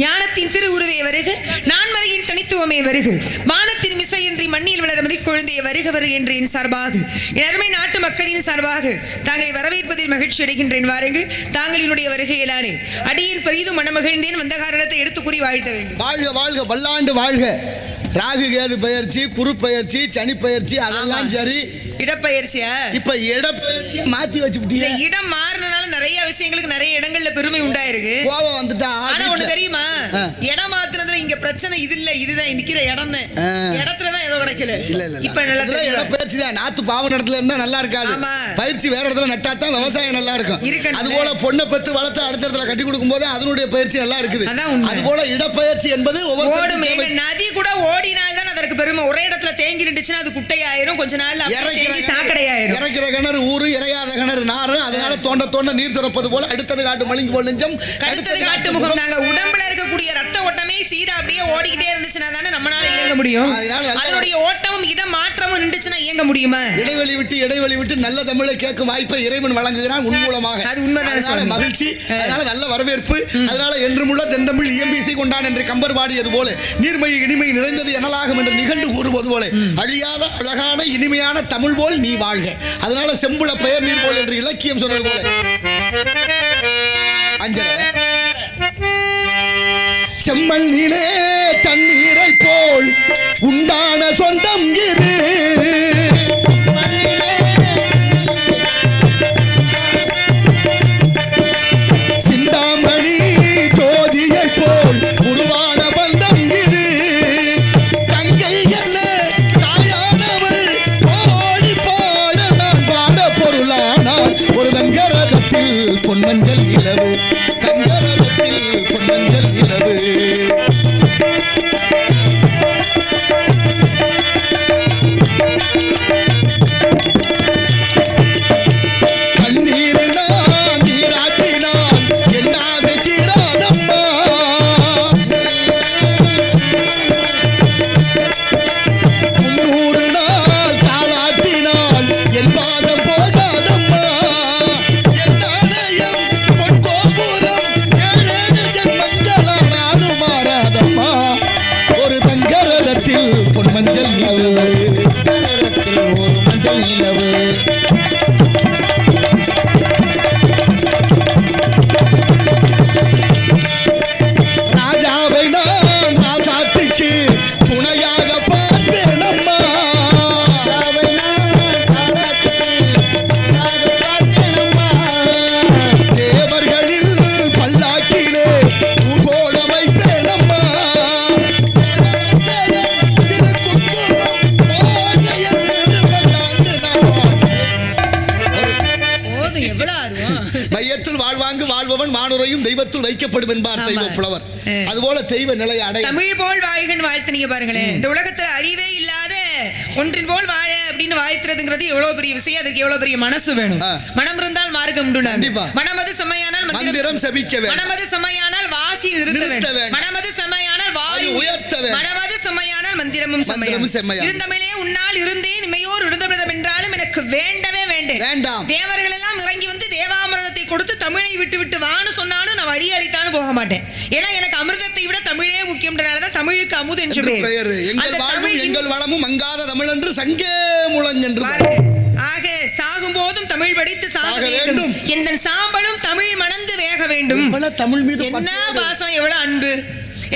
ஞானத்தின் திருவுருவே வருக, நான்மறையின் தனித்துவமே வருக, வானத்தின் மிசையின்றி மண்ணில் வளர்மதி குழந்தைய வருக வருக என்று என் சார்பாக, என் அருமை நாட்டு மக்களின் சார்பாக தாங்களை வரவேற்பதில் மகிழ்ச்சி அடைகின்றேன். வாருங்கள், தாங்கள் என்னுடைய வருகையிலானே அடியின் பெரிதும் மனமகிழ்ந்தேன். வந்த காரணத்தை எடுத்து கூறி வாழ்த்த வேண்டும். வாழ்க வாழ்க பல்லாண்டு வாழ்க. ராகு கேது பயிற்சி, குரு பயிற்சி, சனி பயிற்சி அதெல்லாம் சரி. இடப்பெயர்ச்சியா? இப்ப இடப்பெயர்ச்சியை மாத்தி வச்சுட்டீங்க. இடம் மாறினால நிறைய விஷயங்களுக்கு நிறைய இடங்கள்ல பெருமை உண்டாயிருக்கு. கோபம் வந்துட்டா. ஆனா ஒண்ணு தெரியுமா, இடம் மாத்துறதுல இங்க பிரச்சனை இது இல்ல, இதுதான் நிக்கிற இடம். இடத்துலதான் ஏதோ கிடைக்கல. இப்ப நல்லா இடப்பெயர்ச்சி தான். நாத்து பாவ இடத்துல இருந்தா நல்லா இருக்காது. பயிற்சி வேற இடத்துல நட்டாதான் விவசாயம் நல்லா இருக்கும். அது போல பொண்ணை பெத்து வளர்த்து அடுத்த இடத்துல கட்டி கொடுக்கும் போது அதனுடைய பயிற்சி நல்லா இருக்குது. அது போல இடப்பெயர்ச்சி என்பது ஒவ்வொரு நதி கூட ஓடினால்தான் அதற்கு பெருமை. ஒரே இடத்துல தேங்கி நின்றுச்சுன்னா அது குட்டையாயிரும், கொஞ்ச நாள்ல சாக்கடையாயிரும். இறக்கிற கிணறு ஊரு, இறையாத கிணறு நாறு. அதனால தோண்ட தோண்ட நீர் சுரப்பது போல அடுத்தது காட்டு மலிங்கு போல் நெஞ்சம், அடுத்தது காட்டு முகம். நாங்க உடம்புல இருக்கக்கூடிய ரத்த ஓட்டமே சீரா அப்படியே ஓடிக்கிட்டே இருந்துச்சுன்னா தானே நம்மளால இயங்க முடியும். அதனுடைய ஓட்டமும் இடம் மாற்றமும் நின்றுச்சுன்னா இயங்க முடியுமா? இடைவெளி விட்டு நல்ல தமிழை கேட்கும் வாய்ப்பை இறைவன் வழங்குகிறான் உன் மூலமாக. அது உண்மைதான். மகிழ்ச்சி. அதனால நல்ல வரவேற்பு. அதனால என்றுமுள்ள தென்தமிழ் இயம்பி இசை கொண்டான் என்று கம்பர் பாடியது போல நீர்மை இனிமை நிறைந்தது எனலாகும் என்று நிகழ்ந்து கூறுவது போல அழியாத அழகான இனிமையான தமிழ் போல் நீ வாழ்க. அதனால செம்புல பெயர் நீர் போல் என்று இலக்கியம் சொன்னது போல அஞ்சரை செம்மண் நீலே தண்ணீரை போல் உண்டான சொந்தம் இது. சிந்தாமணி ஜோதியை போல் உருவான பந்தம் இது. தங்கைகள தாயானவள் ஓடி பாட நான் பாட பொருளானாள். ஒரு தங்கரதத்தில் பொன்மஞ்சள் நிலவு, தங்கரதத்தில் பொன்மஞ்சள் நிலவு. மஞ்சள் நிலவு, ஒரு மஞ்சள் நிலவு. ராஜாவை நான் ராசாத்திக்கு துணையாக பார்ப்பேன் அம்மா. தேவர்களில் பல்லாக்கிலே ஊர்கோலம் வைப்பேன் அம்மா. மையத்தில் வாழ்வாங்கு வாழ்பவன் மானுரையும் தெய்வத்தில் வைக்கப்படும் என்பார் தெய்வ புலவர். அதுபோல தெய்வ நிலை அடை தமிழ் போல் வாழ்கன்னு வாழ்த்துனீங்க பாருங்களேன். இந்த உலகத்துல அழிவே இல்லாத ஒன்றின் போல் வாழ அப்படின்னு வாழ்த்துறதுங்கிறது எவ்வளவு பெரிய விஷயம். அதுக்கு எவ்வளவு பெரிய மனசு வேணும். மனம் இருந்தால் மார்க்கம் உண்டு. மனமது செம்மையானால் மந்திரம் செபிக்க வேண்டும். மனமது செம்மையானால் வாசி நிறுத்த வேண்டும். மனமது செம்மையானால் வாயு உயர்த்த வேண்டும். மனமது செம்மையானால் மந்திரமும் செம்மையாம். இருந்தமிழே உன்னால் இருந்தேன் இமையோர் இருந்தமிழம் என்றாலும் எனக்கு வேண்டவே வேண்டாம். தேவர்கள் எல்லாம் இறங்கி வந்து தேவாமிர்தத்தை கொடுத்து தமிழை விட்டு விட்டு வான்னு சொன்னாலும் நான் வழி அளித்தாலும் போக மாட்டேன். ஏன்னா எனக்கு அமிர்தத்தை விட தமிழே முக்கியம்ன்றனாலதான் தமிழுக்கு அமுது என்று பெயர். எங்கள் வளமும் மங்காத தமிழ் என்று சங்கே முழங்கென்று. ஆக சாகும் போதும் தமிழ் படித்து சாக வேண்டும். எந்த சாம்பலும் தமிழ் மணந்து வேக வேண்டும். தமிழ் மீது என்ன பாசம், எவ்வளவு அன்பு.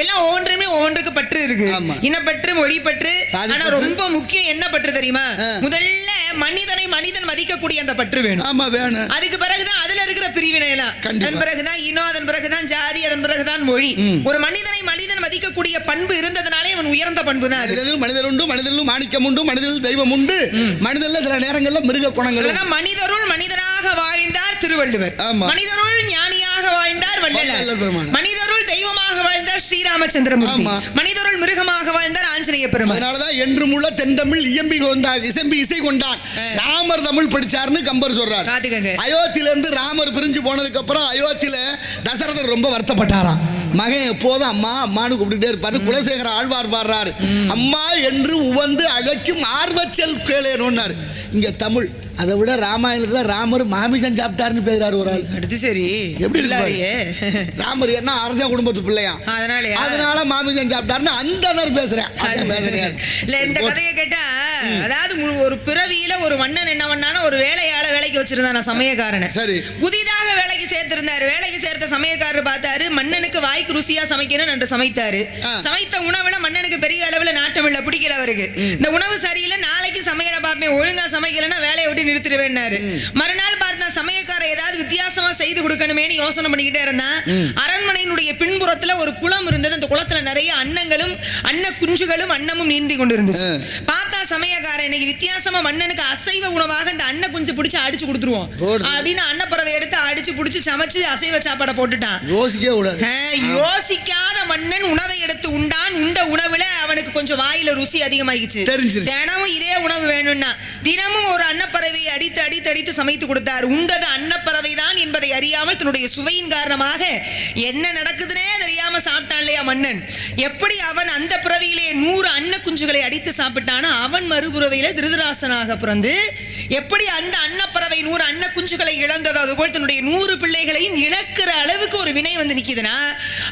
எல்லாம் ஒவ்வொன்றுமே ஒவ்வொன்றுக்கு பற்று இருக்கு. இனப்பற்று, மொழி பற்று. ஆனா ரொம்ப முக்கியம் என்ன பற்று தெரியுமா? முதல்ல மனிதனை மனிதன் மதிக்கக்கூடிய அந்த பற்று வேணும். அதுக்கு பிறகுதான் அதுல இருக்கிற பிரிவினை எல்லாம். அதன் பிறகுதான் இனம், அதன் பிறகுதான் ஜாதி, அதன் பிறகுதான் மொழி. ஒரு மனிதனை மனிதன் மதிக்கக்கூடிய பண்பு இருந்ததுனாலே அவன் உயர்ந்த பண்பு தான். மனிதர் உண்டு, மனிதனில் மாணிக்கம் உண்டு, மனிதனில் தெய்வம் உண்டு. மனிதன்ல சில நேரங்கள்ல மிருக குணங்கள். மனிதருள் மனிதனாக வாழ்ந்தார் திருவள்ளுவர். மனிதருள் ஞானியாக வாழ்ந்தார் வள்ளலார். மனிதருள் தெய்வமாக வாழ்ந்தார் ஸ்ரீராமச்சந்திரமூர்த்தி. மனிதருள் மிருகமாக வாழ்ந்தார் ஆஞ்சநேய பெருமாள். அதனாலதான் என்றும் உள்ள தென்தமிழ் இயம்பி இசை கொண்டான். ராமர் தமிழ் படிச்சாருன்னு கம்பர் சொல்றார். அயோத்தியில இருந்து ராமர் பிரிஞ்சு போனதுக்கு அப்புறம் அயோத்தியில தசரதர் ரொம்ப வருத்தப்பட்டாராம். மகன் எப்போதும் அம்மா அம்மானு கூப்பிட்டுட்டே இருப்பாரு. குலசேகர ஆழ்வார் பாடுறாரு, அம்மா என்று உவந்து அழைக்கும் ஆர்வச்சல் கேளேனோன்னாரு. இங்க தமிழ். அதை விட ராமாயணத்துல ராமர் மாமிசம் சாப்பிட்டாருன்னு பேசுறாரு ஒரு ஆள். அடுத்து சரி எப்படி இல்லாரியே ராமர் என்ன அரச குடும்பத்து பிள்ளையா, அதனால மாமிசம் சாப்பிட்டாருன்னு அந்த பேசுறேன். இல்ல இந்த கதையை கேட்டா, அதாவது ஒரு பிறவியில ஒரு மன்னன் என்ன பண்ணான, ஒரு வேலையாள வேலைக்கு வச்சிருந்தான சமயக்காரனை. சரி. புதிதாக வேலைக்கு சேர்த்திருந்தாரு. வேலைக்கு சேர்த்த சமயக்காரர் பார்த்தாரு, மன்னனுக்கு வாய்க்கு ருசியா சமைக்கணும் என்று சமைத்தாரு. சமைத்த உணவுல மன்னனுக்கு பெரிய அளவுல நாட்டம் இல்ல, பிடிக்கல அவருக்கு. இந்த உணவு சரியில்லை, நாளைக்கு சமையலை பார்ப்பேன், ஒழுங்கா சமைக்கலன்னா வேலையை விட்டு நிறுத்திடுவேன்னாரு. மறுநாள் பார்த்தா சமயக்காரர் ஏதாவது வித்தியாசமா செய்து கொடுக்கணுமேனு யோசனை பண்ணிக்கிட்டே இருந்தான். அரண்மனையினுடைய பின்புறத்துல ஒரு குளம் இருந்தது. அந்த குளத்துல நிறைய அன்னங்களும் அன்ன குஞ்சுகளும் அன்னமும் நீந்தி கொண்டு இருந்துச்சு. பார்த்தா சமயக்காரன் இன்னைக்கு வித்தியாசமா மன்னனுக்கு அசைவ உணவாக இந்த அன்ன குஞ்சு பிடிச்சு அடிச்சு கொடுத்துருவோம் அப்படின்னு அன்னப்பறவை எடுத்து அடிச்சு பிடிச்சு சமைச்சு அசைவ சாப்பாடை போட்டுட்டான். யோசிக்காத மன்னன் உணவை எடுத்து உண்டான். உண்ட உணவுல அவனுக்கு கொஞ்சம் வாயில ருசி அதிகமாகிச்சு. தினமும் இதே உணவு வேணும்னா தினமும் ஒரு அன்னப்பறவையை அடித்து அடித்து அடித்து சமைத்து கொடுத்தார். உண்டது அன்னப்பறவை தான் என்பதை அறியாமல் தன்னுடைய சுவையின் காரணமாக என்ன நடக்குதுன்னே தெரியாம சாப்பிட்டான் இல்லையா மன்னன். எப்படி அவன் அந்த பிறவியிலே 100 அன்ன குஞ்சுகளை அடித்து சாப்பிட்டானோ, அவன் மறுபுறவையில திருதராசனாக பிறந்து எப்படி அந்த அன்னப்பறவை 100 அன்ன குஞ்சுகளை இழந்ததோ, அதுபோல் தன்னுடைய 100 பிள்ளைகளையும் இழக்கிற அளவுக்கு ஒரு வினை வந்து நிக்குதுன்னா,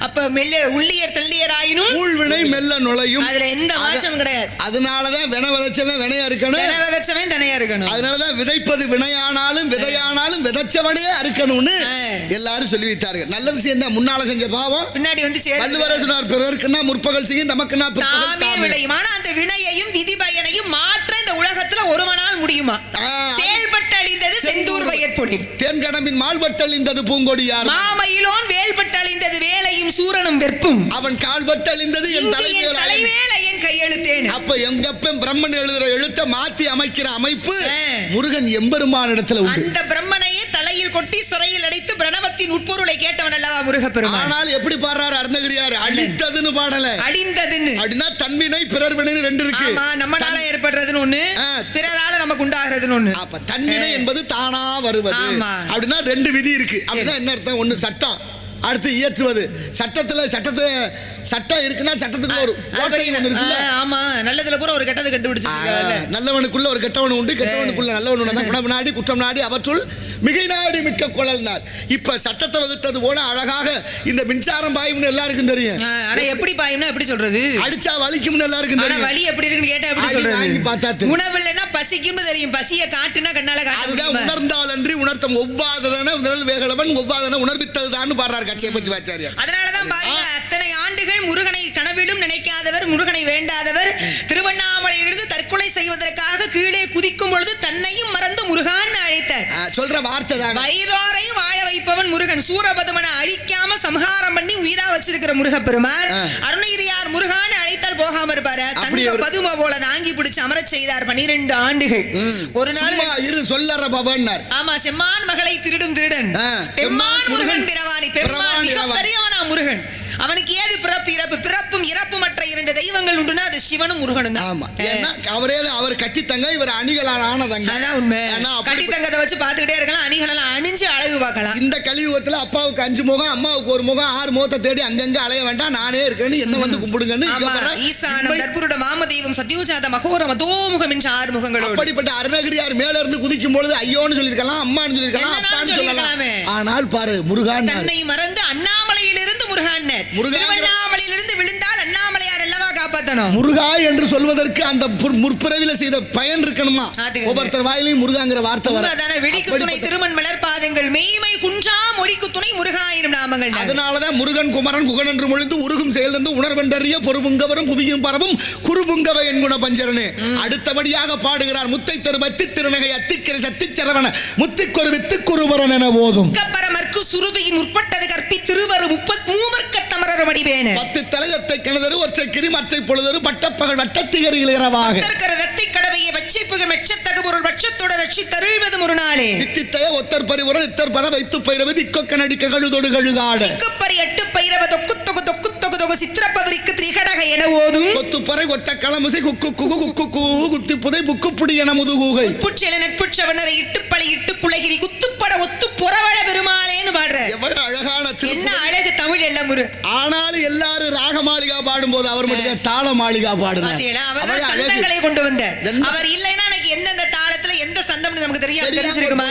அப்ப மெல்ல உள்ளியர் தெள்ளியராயினும் வினை மெல்ல நுழையும். அதுல எந்த மாற்றம் கிடையாது. அதனாலதான் வினை விதைச்சவன் வினையா இருக்கணும், வினை விதைச்சவன் தனையா இருக்கணும். அதனாலதான் விதைப்பது வினையானாலும் விதையானாலும் விதைச்சவனே அறுக்கணும்னு எல்லாரும் சொல்லி வைத்தார்கள். நல்ல விஷயம் தான். முன்னால செஞ்ச பாவம் பின்னாடி வந்து வள்ளுவரே சொன்னார், பிறருக்குன்னா முற்பகல் செய்யும் தமக்குன்னா பிற்பகல் விளையும். ஆனா அந்த வினையையும் விதி பயனையும் மாற்ற இந்த உலகத்துல ஒருவனால் முடியுமா? செயல்பட்டு அழிந்தது செந்தூர் வயற்பொடி, தென்கடம்பின் மால்பட்டு அழிந்தது பூங்கொடியார், மாமயிலோன் வேல்பட்டு அழிந்தது வேலையும் சூரனும் வெற்பும், அவன் கால்பட்டு அழிந்தது என் தலைவேலை என் கையெழுத்தேன். அப்ப எங்கப்பன் பிரம்மன் எழுதுற எழுத்த மாத்தி அமைக்கிற அமைப்பு முருகன் எம்பெருமான் இடத்துல உண்டு. அந்த பிரம்மனையே தலையில் கொட்டி சிறையில் அடைத்து பிரணவத்தின் உட்பொருளை கேட்டவன் அல்லவா முருகப்பெருமான். ஆனால் எப்படி பாடுறாரு அருணகிரியார்? அழித்ததுன்னு பாடல, அழிந்ததுன்னு. அப்படின்னா தன்வினை பிறர் வினை ரெண்டு இருக்கு. நம்மளால ஏற்படுறதுன்னு ஒண்ணு, பிறரால நமக்கு உண்டாகிறதுன்னு ஒண்ணு. அப்ப தன்வினை என்பது தானா வருவது. அப்படின்னா 2 விதி இருக்கு. அப்படின்னா என்ன அர்த்தம்? ஒண்ணு சட்டம், அடுத்து இயற்றுவது. சட்டம் இருக்குன்னா சட்டத்துக்குள்ள ஒரு ஓட்டை ஒண்ணு இருக்குல்ல. ஆமா, நல்லதுல பூரா ஒரு கெட்டது கண்டுபிடிச்சிருக்காங்க. நல்லவனுக்குள்ள ஒரு கெட்டவன் உண்டு, கெட்டவனுக்குள்ள நல்லவன் உண்டு. குணம் நாடி குற்றம் நாடி அவற்றுள் மிகை நாடி மிக்க குழல்னார். இப்ப சட்டத்தை வகுத்தது போல அழகாக இந்த மின்சாரம் பாயும்னு எல்லாருக்கும் தெரியும். ஆனா எப்படி பாயும்னா எப்படி சொல்றது? அடிச்சா வலிக்கும்னு எல்லாருக்கும் தெரியும். வலி எப்படி இருக்குன்னு கேட்டா எப்படி சொல்றது? பார்த்தா உணவு இல்லைன்னா பசிக்கும்னு தெரியும். பசியை காட்டுனா கண்ணால காட்டு. அதுதான் உணர்ந்தால் அன்றி உணர்த்தம் ஒவ்வாததான முதல் வேகலவன் ஒவ்வாதன உணர்வித்ததுதான் பாடுறார் கட்சியை பற்றி வாச்சாரியார். அதனாலதான் பாருங்க, அத்தனை ஆண்டுகள் முருகனை கனவிலும் நினைக்காதவர், முருகனை வேண்டாதவர், திருவண்ணாமலையிலிருந்து தற்கொலை செய்வதற்காக கீழே குதிக்கும் பொழுது தன்னையும் மறந்து முருகான் அழைத்தார். சொல்ற வார்த்தை தான். வயதோரையும் வாழ வைப்பவன் முருகன். சூரபதுமனை அழிக்காம சம்ஹாரம் பண்ணி உயிரா வச்சிருக்கிற முருகப்பெருமான் அருணகிரியார் முருகான் அழைத்தால் போகாம இருப்பாரு. தங்க பதும போல தாங்கி பிடிச்சு அமரச் செய்தார் 12 ஆண்டுகள். ஒரு நாள் இரு சொல்லற பவன். ஆமா, செம்மான் மகளை திருடும் திருடன் பெம்மான் முருகன் பிறவாணி. பெம்மான் மிக பெரியவனா முருகன். அவனுக்கு ஏது பிறப்பு இறப்பு? பிறப்பும் இறப்பு மற்ற 2 தெய்வங்கள் உண்டுனா அது சிவனும் முருகனும் தான். ஆமா, ஏன்னா அவரே அவர் கட்டி தங்க, இவர் அணிகளான ஆனதங்க. அதான் உண்மை. கட்டி தங்கத்தை வச்சு பார்த்துக்கிட்டே இருக்கலாம், அணிகளெல்லாம் அணிஞ்சு அழகு பார்க்கலாம். இந்த கலியுகத்துல அப்பாவுக்கு 5 முகம், அம்மாவுக்கு 1 முகம், 6 முகத்தை தேடி அங்கங்க அலைய வேண்டாம், நானே இருக்கேன்னு என்ன வந்து கும்பிடுங்கன்னு ஈசானம் கற்பூருட மாம தெய்வம் சத்யோஜாத மகோரம் அதோமுகம் என்ற 6 முகங்களோடு. அப்படிப்பட்ட அருணகிரியார் மேல இருந்து குதிக்கும் பொழுது ஐயோன்னு சொல்லிருக்கலாம், அம்மான்னு சொல்லிருக்கலாம், அப்பான்னு சொல்லலாம். ஆனால் பாரு, முருகான் தன்னை மறந்து அண்ணாமலையிலிருந்து முருகான் திருவண்ணாமலையிலிருந்து விழுந்தால் அண்ணாமலையார் அல்லவா காப்பாத்தணும். முருகா என்று சொல்வதற்கு அந்த முற்பிறவில செய்த பயன் இருக்கணுமா? ஒவ்வொருத்தர் வாயிலையும் முருகாங்கிற வார்த்தை வர. அதான விழிக்கு துணை திருமண் மலர் பாதங்கள் மெய்மை குன்றா மொழிக்கு துணை முருகாயிரம் நாமங்கள். அதனாலதான் முருகன் குமரன் குகன் என்று மொழிந்து உருகும் செயலிருந்து உணர்வென்றறிய பொறுபுங்கவரும் புவியும் பரவும் குறுபுங்கவ என்குண பஞ்சரனு. அடுத்தபடியாக பாடுகிறார், முத்தை தரு பத்தி திருநகை அத்திக்கிற சத்திச்சரவன முத்திக்கொரு வித்துக்குருவரன் என போதும் கப்பரமர்க்கு சுருதியின் உட்பட்டது கற்பி திருவரு 33 தமரரும் அடிவேன 10 தலையத்தை கிணதரு ஒற்றை கிரி மற்றை பொழுதரு பட்டப்பகல் வட்டத்திகரில் இரவாக தத்தை கடவையை வச்சிப்புகள் மெச்சத்தக பொருள் பட்சத்தோட ரட்சி தருள்வதும் ஒரு நாளே தித்தித்தைய ஒத்தர் பரிவுரன் இத்தர் பத வைத்து பயிரவு திக்கொக்க நடிக்க கழுதொடு கழுகாடு திக்குப்பரி 8 பயிரவ தொக்கு தொகு தொக்கு தொகு தொகு சித்திரப்பவரிக்கு திரிகடக என ஓதும் கொத்துப்பறை ஒட்ட களமுசை குக்கு குகு குக்கு குகு குத்தி புதை புக்குப்புடி என முதுகூகை புட்செல நட்புட்சவனரை இட்டுப்பளை இட்டு குலகிரி குத்துப்பட ஒத்து புறவழ பெருமாளேன்னு பாடுற. எவ்வளவு அழகான என்ன அழகு தமிழ் எல்லாம் முரு. ஆனாலும் எல்லாரும் ராகமாளிகா பாடும்போது அவர் மட்டும் தாள மாளிகா பாடுறார். அவர் சந்தங்களை கொண்டு வந்தார். அவர் இல்லைன்னா எனக்கு எந்தெந்த தாளத்துல எந்த வச்சிருக்குமா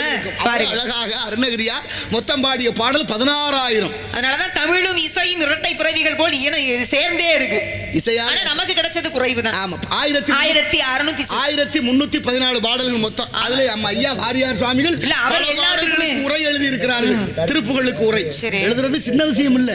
பாருங்க. அழகாக அருணகிரியா மொத்தம் பாடிய பாடல் 16,000. அதனாலதான் தமிழும் இசையும் இரட்டை பிறவிகள் போல் சேர்ந்தே இருக்கு. இசையா நமக்கு கிடைச்சது குறைவுதான். ஆமா 1314 பாடல்கள் மொத்தம். அதுல நம்ம ஐயா வாரியார் சுவாமிகள் உரை எழுதி இருக்கிறார்கள். திருப்புகளுக்கு உரை எழுதுறது சின்ன விஷயம் இல்ல.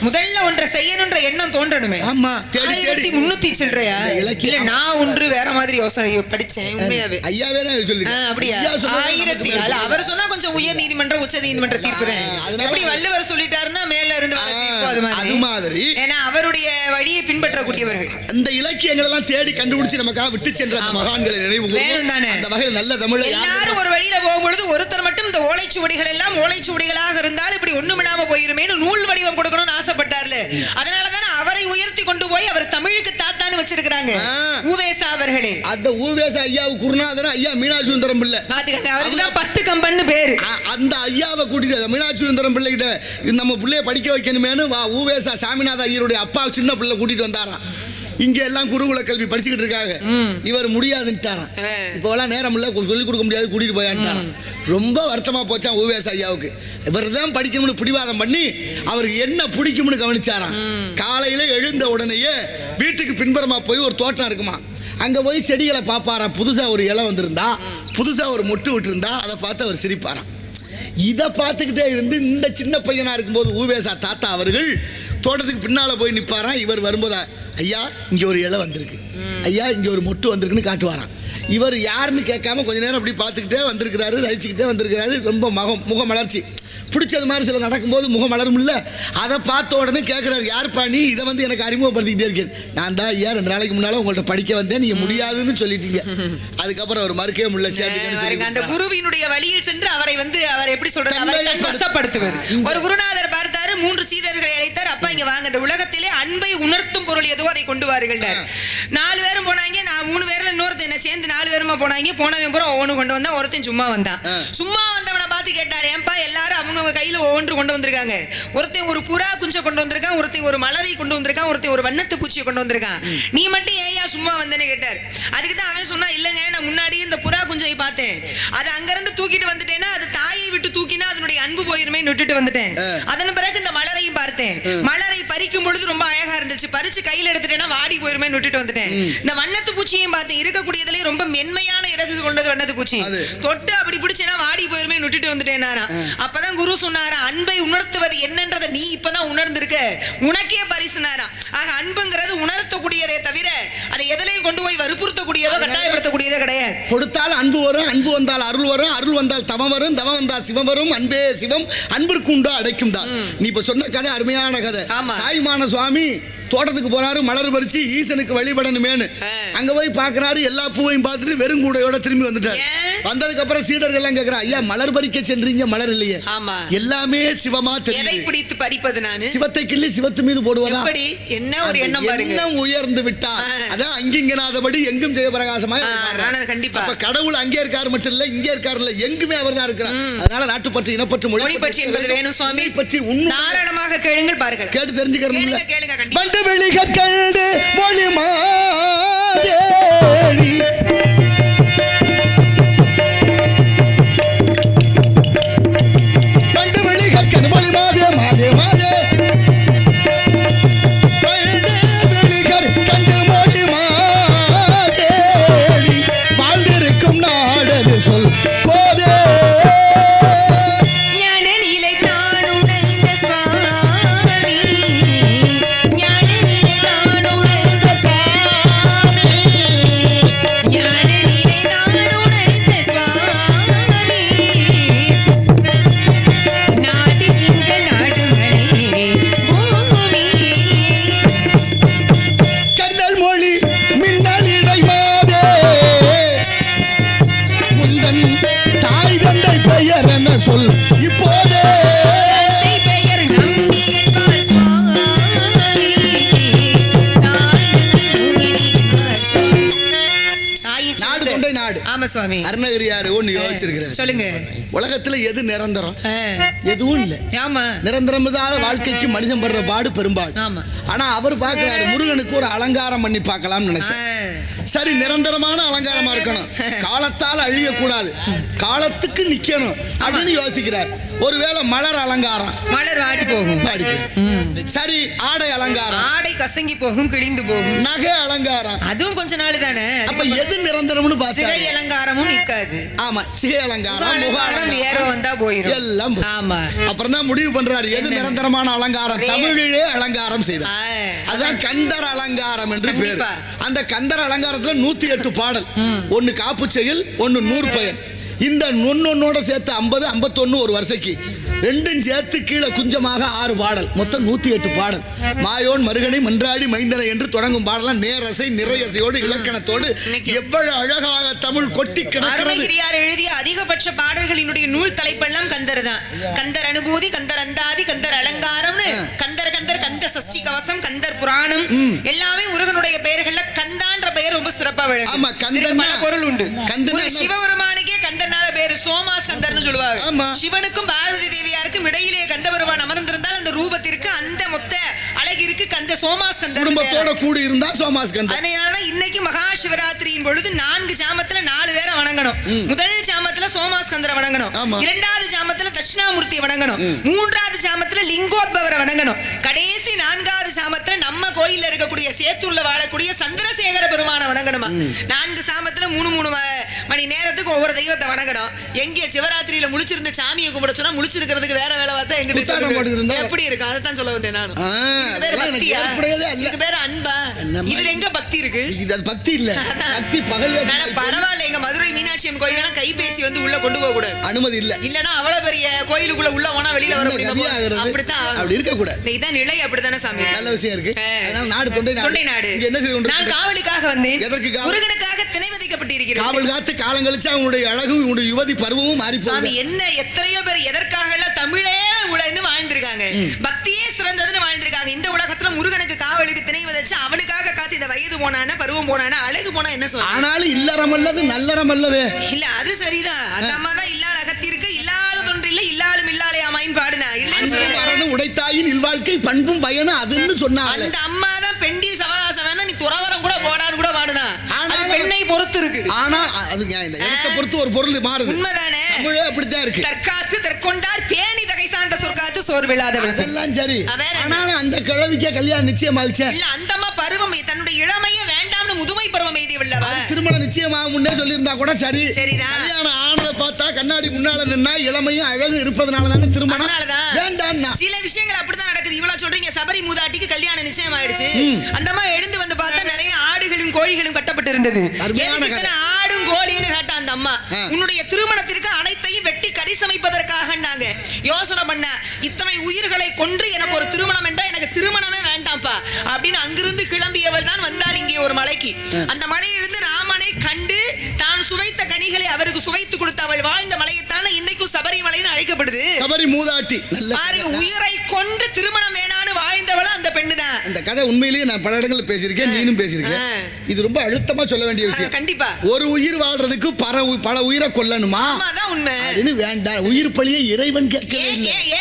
முதல்ல ஒன்றை செய்யணும்ன்ற எண்ணம் தோன்றணுமே. ஆமா 1300 சில்றையா இல்ல நான் ஒன்று வேற மாதிரி யோசனை படிச்சேன். உண்மையாவே ஐயாவே தான் சொல்லி அப்படியா 1000 அவர் சொன்னா கொஞ்சம் உயர் நீதிமன்றம் உச்ச நீதிமன்ற தீர்ப்பு தான். எப்படி வள்ளுவர் சொல்லிட்டாருன்னா மேல இருந்து வர தீர்ப்பு அது மாதிரி. ஏன்னா அவருடைய வழியை பின்பற்றக்கூடியவர்கள் அந்த இலக்கியங்கள் எல்லாம் தேடி கண்டுபிடிச்சு நமக்காக விட்டு சென்ற அந்த மகான்களை நினைவு வேணும் தானே. அந்த வகையில் நல்ல தமிழ் எல்லாரும் ஒரு வழியில போகும்பொழுது ஒருத்தர் மட்டும் இந்த ஓலைச்சுவடிகள் எல்லாம் ஓலைச்சுவடிகளாக இருந்தால் இப்படி ஒண்ணுமில்லாம போயிருமேன்னு நூல் வடிவம் கொடுக்கணும்னு ஆசைப்பட்டார்ல. அதனாலதான் அவரை உயர்த்தி கொண்டு போய் அவர் தமிழுக்கு தாத்தான்னு வச்சிருக்காங்க ஊவேசா அவர்களே. அந்த ஊவேசா ஐயாவுக்கு குருநாதர் ஐயா மீனாட்சி சுந்தரம் பிள்ளை. அவருக்கு தான் 10 கம்பன்னு பேரு. அந்த ஐயாவை கூட்டிட்டு மீனாட்சி சுந்தரம் பிள்ளை கிட்ட நம்ம பிள்ளைய படிக்க வைக்கணுமேனு ஊவேசா சாமிநாத ஐயருடைய அப்பா சின்ன பிள்ளை கூட்டிட்டு வந்தாராம். இங்க எல்லாம் குருகுல கல்வி படிச்சுக்கிட்டு இருக்காங்க. இவர் முடியாதுன்ட்டாராம். இப்போ எல்லாம் நேரம் இல்ல சொல்லிக் கொடுக்க முடியாது கூட்டிட்டு போயான்ட்டாராம். ரொம்ப வருத்தமா போச்சான் ஊவேசா ஐயாவுக்கு. இவர் தான் படிக்கணும்னு பிடிவாதம் பண்ணி அவருக்கு என்ன பிடிக்கும்னு கவனிச்சாராம். காலையில எழுந்த உடனேயே வீட்டுக்கு பின்புறமா போய் ஒரு தோட்டம் இருக்குமா, அங்க போய் செடிகளை பாப்பாரா. புதுசா ஒரு இலை வந்திருந்தா, புதுசா ஒரு மொட்டு விட்டு இருந்தா அதை பார்த்து அவர் சிரிப்பாராம். இதை பார்த்துக்கிட்டே இருந்து இந்த சின்ன பையனா இருக்கும்போது ஊவேசா தாத்தா அவர்கள் தோட்டத்துக்கு பின்னால போய் நிற்பாராம். இவர் வரும்போதா ஐயா இங்க ஒரு இலை வந்திருக்கு, ஐயா இங்க ஒரு மொட்டு வந்திருக்குன்னு காட்டுவாராம். இவர் யாருன்னு கேட்காம கொஞ்ச நேரம் அப்படி பார்த்துக்கிட்டே வந்திருக்கிறாரு, ரசிச்சுக்கிட்டே வந்திருக்கிறாரு. ரொம்ப முக மலர்ச்சி பிடிச்சது மாதிரி சில நடக்கும்போது முகம் மலரும் இல்லை. அதை பார்த்த உடனே கேட்குறாரு, யாருப்பா நீ இதை வந்து எனக்கு அறிமுகப்படுத்திக்கிட்டே இருக்கேன். நான் தான் ஐயா 2 நாளைக்கு முன்னால உங்கள்கிட்ட படிக்க வந்தேன், நீங்க முடியாதுன்னு சொல்லிட்டீங்க. அதுக்கப்புறம் அவர் மறுக்கவே முடியல. அந்த குருவினுடைய வழியில் சென்று அவரை வந்து அவர் எப்படி சொல்றது அவரை வசப்படுத்துவது. ஒரு குருநாதர் பார்த்தாரு, 3 சீடர்களை அழைத்தார். அப்பா இங்க வாங்க, இந்த உலகத்திலே அன்பை உணர்த்தும் பொருள் எதுவோ அதை கொண்டு வாருங்கள். 4 பேரும் போனாங்க. நான் 3 பேர்ல இன்னொருத்தன் என்ன சேர்ந்து 4 பேருமா போனாங்க. போனவன் பூரா ஒவ்வொன்று கொண்டு வந்தான். ஒருத்தன் சும்மா வந்தான். சும்மா வந்தவனை பார்த்து கேட்டாரு, ஏன்பா எல்லாரும் அவங்க கையில ஒவ்வொன்று கொண்டு வந்திருக்காங்க. ஒருத்தன் ஒரு புறா குஞ்சை கொண்டு வந்திருக்கான், ஒருத்தன் ஒரு மலரை கொண்டு வந்திருக்கான், ஒருத்தன் ஒரு வண்ணத்து பூச்சியை கொண்டு வந்திருக்கான். நீ மட்டும் ஏயா சும்மா வந்தேன்னு கேட்டார். அதுக்கு தான் அவன் சொன்னா, இல்லங்க நான் முன்னாடி இந்த புறா குஞ்சை பார்த்தேன், அது அங்கிருந்து தூக்கிட்டு வந்துட்டேன்னா அது தாயை விட்டு தூக்கினா அதனுடைய அன்பு போயிருமே விட்டுட்டு வந்துட்டேன். அதன் பிறகு இந்த மலரையும் பார்த்தேன், மலரை பறிக்கும் பொழுது ரொம்ப அழகா இருந்துச்சு, பறிச்சு கையில எடுத்துட்டேன்னா வாடி போயிருமே விட்டுட்டு வந்துட்டேன். இந்த வண்ணத்து பூச்சியையும் பார்த்தேன், இருக்கக்கூடியதுல ரொம்ப மென்மையான இறகு கொண்டது வண்ணத்து பூச்சி, தொட்டு அப்படி பிடிச்சேன்னா வாடி போயிருமே விட்டுட்டு வந்துட்டேன். அப்பதான் குரு சொன்னாரா, அன்பை உணர்த்துவது என்னன்றதை நீ இப்பதான் உணர்ந்திருக்க, உனக்கே பரிசுனாரா. ஆக அன்புங்கிறது உணர்த்தக்கூடியதே தவிர அதை எதிலையும் கொண்டு போய் வற்புறுத்தக்கூடியதோ கட்டாயப்படுத்தக்கூடியதோ கிடையாது. கொடுத்தால் அன்பு வரும், அன்பு வந்தால் அருள் வரும், அருள் வந்தால் தவம் வரும், தவம் வந்தால் சிவம் வரும். அன்பே சிவம், அன்பிற்கு உண்டோ அடைக்கும் தான். நீ இப்ப சொன்ன கதை அருமையான கதை. தாய்மான சுவாமி தோட்டத்துக்கு போறாரு, மலர் பறிச்சு ஈசனுக்கு வழிபடணுமேனு. அங்க போய் பாக்குறாரு, எல்லா பூவையும் பார்த்துட்டு வெறும் கூடையோட திரும்பி வந்துட்டாரு. வந்ததுக்கு அப்புறம் சீடர்கள் எல்லாம் கேக்குறா, ஐயா மலர் பறிக்க சென்றீங்க, மலர் இல்லையே. எல்லாமே சிவமா தெரியுது, பறிப்பது நானு சிவத்தை கிள்ளி சிவத்து மீது போடுவதா. என்ன ஒரு எண்ணம் பாருங்க, எண்ணம் உயர்ந்து விட்டா அதான் அங்கிங்கனாதபடி எங்கும் ஜெயபிரகாசமா. கண்டிப்பா கடவுள் அங்கே இருக்காரு மட்டும் இல்ல, இங்கே இருக்காரு இல்ல, எங்குமே அவர் தான் இருக்கிறார். அதனால நாட்டுப்பற்று, இனப்பற்று, மொழி பற்றி என்பது வேணும் சுவாமி. பற்றி தாராளமாக கேளுங்கள், பாருங்கள், கேட்டு தெரிஞ்சுக்கிறோம். கேளுங்க. வெளிகள் கண்டு மொழி மாதேடி கண்டு வெளிகள் கண்டு மொழி மாதே மாதே மாதே வெளிகள் கண்டு மொழி மாதேடி வாழ்ந்திருக்கும் நாடது சொல் கோதே. ஞான நிலை தானுடைந்த சுவாமி. அருணகிரியார் ஒண்ணு யோசிச்சிருக்கிறார். சொல்லுங்க. உலகத்துல எது நிரந்தரம்? எதுவும் இல்ல. ஆமா. நிரந்தரமான வாழ்க்கைக்கு மனிதன் படுற பாடு பெரும்பாடு. ஆமா. ஆனா அவர் பாக்குறாரு முருகனுக்கு ஒரு அலங்காரம் பண்ணி பார்க்கலாம்னு நினைச்சேன். சரி, நிரந்தரமான அலங்காரமா இருக்கணும், காலத்தால் அழியக்கூடாது, காலத்துக்கு நிக்கணும் அப்படின்னு யோசிக்கிறார். ஒருவேளை மலர் அலங்காரம், மலர் வாடி போகும். சரி, ஆடை அலங்காரம், ஆடை கசங்கி போகும், கிழிந்து போகும். நகை அலங்காரம், அதுவும் கொஞ்ச நாள் தானே. அப்ப எது நிரந்தரம்னு பார்த்தா சிகை அலங்காரமும் நிற்காது. ஆமா, சிகை அலங்காரம், முக அலங்காரம் வேற வந்தா போயிடும் எல்லாம். ஆமா, அப்புறம் தான் முடிவு பண்றாரு எது நிரந்தரமான அலங்காரம். தமிழிலே அலங்காரம் செய்தார். அதான் கந்தர் அலங்காரம் என்று பேர். அந்த கந்தர் அலங்காரத்துல 108 பாடல், ஒன்னு காப்பு செயல், ஒன்னு 100 பயன். இந்த ஒன்னொன்னோட சேர்த்து 50, 51 ஒரு வருஷக்கு, ரெண்டும் சேர்த்து கீழே குஞ்சமாக 6 பாடல், மொத்தம் 108 பாடல். மாயோன் மருகனை மன்றாடி மைந்தனை என்று தொடங்கும் பாடலாம் நேரசை நிறையசையோடு இலக்கணத்தோடு எவ்வளவு அழகாக தமிழ் கொட்டி கிடக்கிறது. எழுதிய அதிகபட்ச பாடல்களினுடைய நூல் தலைப்பெல்லாம் கந்தர் தான். கந்தர் அனுபூதி, கந்தர் அந்தாதி, கந்தர் அலங்காரம்னு கந்தர் கந்தர் கந்த சஷ்டி கவசம், கந்தர் புராணம் எல்லாமே முருகனுடைய பெயர்கள்ல கந்தான்ற பெயர் ரொம்ப சிறப்பா விளங்கும். ஆமா, கந்தன் பல பொருள் உண்டு. கந்தன் சிவபெருமானுக்கே கந்தனால பேரு சோமாஸ் கந்தர்னு சொல்லுவாங்க. சிவனுக்கும் பார்வதி தேவியாருக்கும் இடையிலே கந்த பெருமான் அமர்ந்திருந்தால் அந்த ரூபத்திற்கு அந்த மொத்த அழகிற்கு கந்த சோமாஸ் கந்தர் குடும்பத்தோட கூடி இருந்தா சோமாஸ் கந்தர். அதனால இன்னைக்கு மகா சிவராத்திரியின் பொழுது 4 ஜாமத்துல 4 பேரை வணங்கணும். முதல் ஜாமத்துல சோமாஸ் கந்தரை வணங்கணும், இரண்டாவது ஜாமத்துல தட்சிணாமூர்த்தியை வணங்கணும், மூன்றாவது ஜாமத்துல லிங்கோத்பவரை வணங்கணும், கடைசி 4வது ஜாமத்துல நம்ம கோயில்ல இருக்கக்கூடிய சேத்தூர்ல வாழக்கூடிய சந்திரசேகர பெருமான வணங்கணுமா. 4 சாமத்துல 3 மணி நேரத்துக்கு ஒவ்வொரு தெய்வத்தை வணங்கணும். எங்க சிவராத்திரியில முழிச்சிருந்த சாமியை கும்பிட சொன்னா முழிச்சிருக்கிறதுக்கு வேற வேலை பார்த்தா எங்கிட்ட எப்படி இருக்கு, அதைத்தான் சொல்ல வந்தேன் நானும். இதுல எங்க பக்தி இருக்கு? பக்தி இல்ல, பக்தி பகல். பரவாயில்ல, எங்க மதுரை மீனாட்சி அம்மன் கோயில கைபேசி வந்து உள்ள கொண்டு போக கூடாது, அனுமதி இல்ல. இல்லன்னா அவ்வளவு பெரிய கோயிலுக்குள்ள உள்ள போனா வெளியில வர முடியும். அப்படித்தான், அப்படி இருக்க கூடாது. இதான் நிலை, அப்படித்தானே சாமி. நல்ல விஷயம் இருக்கு. நாடு தொண்டை நாடு. என்ன செய்து கொண்டு நான் காவலுக்காக வந்தேன். முருகனுக்காக திணை விதைக்கப்பட்டிருக்கிறேன். காவல் காத்து காலம் கழிச்சு அவனுடைய அழகும் இவனுடைய யுவதி பருவமும் மாறி சாமி. என்ன எத்தனையோ பேர் எதற்காக எல்லாம் தமிழே உழைந்து வாழ்ந்திருக்காங்க, பக்தியே சிறந்ததுன்னு வாழ்ந்திருக்காங்க. இந்த உலகத்துல முருகனுக்கு காவலுக்கு திணை விதைச்சு அவனுக்காக காத்து இந்த வயது போனான பருவம் போனான அழகு போனா என்ன சொல்ல. ஆனாலும் இல்லறம் அல்லது நல்லறம் அல்லவே. இல்ல, அது சரிதான். அந்த அம்மா தான் இல்லாத அகத்திற்கு இல்லாத தொன்று இல்லை, இல்லாலும் இல்லாலையாமாயின் பாடுனா இல்லன்னு சொல்லுங்க. உடைத்தாயின் இல்வாழ்க்கை பண்பும் பயனும் அதுன்னு சொன்னா அந்த அம்மா தான் பெண்டி சவகாசம் நீ துறவரம் கூட போடான்னு கூட பாடுனா. அது பெண்ணை பொறுத்து இருக்கு. ஆனா அது இந்த இடத்தை பொறுத்து ஒரு பொருள் மாறுது. உண்மைதானே? தமிழே அப்படித்தான் இருக்கு. தற்காத்து தற்கொண்டார் பேணி தகை சான்ற சொற்காத்து சோர்வில்லாதவர். அதெல்லாம் சரி. ஆனாலும் அந்த கிழவிக்கு கல்யாணம் நிச்சயமாயிடுச்சு. இல்ல, அந்த அம்மா பருவம் தன்னுடைய இளமையை வேண்டாம்னு முதுமை பருவம் எய்தியவல்லவா. திருமணம் நிச்சயமாக முன்னே சொல்லியிருந்தா கூட சரி. சரிதான். கல்யாணம் ஆனதை பார்த்தா கண்ணாடி முன்னால நின்னா இளமையும் அழகு இருப்பதனால தானே திருமணம் வேண்டாம். சில விஷயங்கள் அப்படிதான் நடக்குது. இவ்வளவு சொல்றீங்க, சபரி மூதாட்டிக்கு கல்யாணம் நிச்சயம் ஆயிடுச்சு. அந்த அம்மா எழுந்து வந்து பார்த்தா நிறைய ஆடுகளும் கோழிகளும் கட்டப்பட்டு இருந்தது. ஆடும் கோழின்னு கேட்டா அந்த அம்மா, உன்னுடைய திருமணத்திற்கு அனைத்தையும் வெட்டி கறி சமைப்பதற்காக யோசனை பண்ண, இத்தனை உயிர்களை கொன்று எனக்கு ஒரு திருமணம் என்றா எனக்கு திருமணமே வேண்டாம்ப்பா அப்படின்னு அங்கிருந்து கிளம்பியவள் தான் வந்தாள் இங்கே ஒரு மலைக்கு. அந்த மலையிலிருந்து ராமனை கண்டு தான் சுவைத்த கனிகளை அவருக்கு சுவைத்து கொடுத்த அவள் வாழ்ந்த மலையைத்தான இன்னைக்கும் சபரிமலைன்னு அழைக்கப்படுது. சபரி மூதாட்டி பாருங்க, உயிரை கொண்டு திருமணம் வேணான்னு வாழ்ந்தவள் அந்த பெண்ணு தான். அந்த கதை உண்மையிலேயே நான் பல இடங்களில் பேசியிருக்கேன், நீனும் பேசியிருக்கேன். இது ரொம்ப அழுத்தமா சொல்ல வேண்டிய விஷயம். கண்டிப்பா ஒரு உயிர் வாழ்றதுக்கு பல உயிரை கொல்லணுமா? உண்மை. வேண்டாம், உயிர் பழியை இறைவன்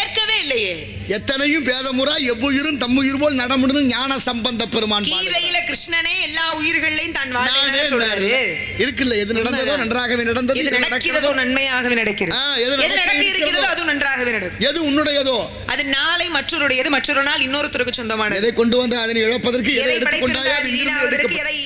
ஏற்கவே இல்லையே. எத்தனையும் பேதமுறா எவ்வுயிரும் தம்முயிர் போல் நடமுடினு ஞான சம்பந்த பெருமான் கீதையில கிருஷ்ணனே எல்லா உயிர்களையும் தான் வாழ சொல்றாரு. இருக்குல்ல, எது நடந்ததோ நன்றாகவே நடந்தது, எது நடக்கிறதோ நன்மையாகவே நடக்கிறது, எது நடக்க இருக்கிறதோ அது நன்றாகவே நடக்கும். எது உன்னுடையதோ அது நாளை மற்றொருடையது, மற்றொரு நாள் இன்னொருத்தருக்கு சொந்தமானது. எதை கொண்டு வந்து அதனை இழப்பதற்கு, எதை எடுத்துக்கொண்டாய் அது இங்கிருந்து எதை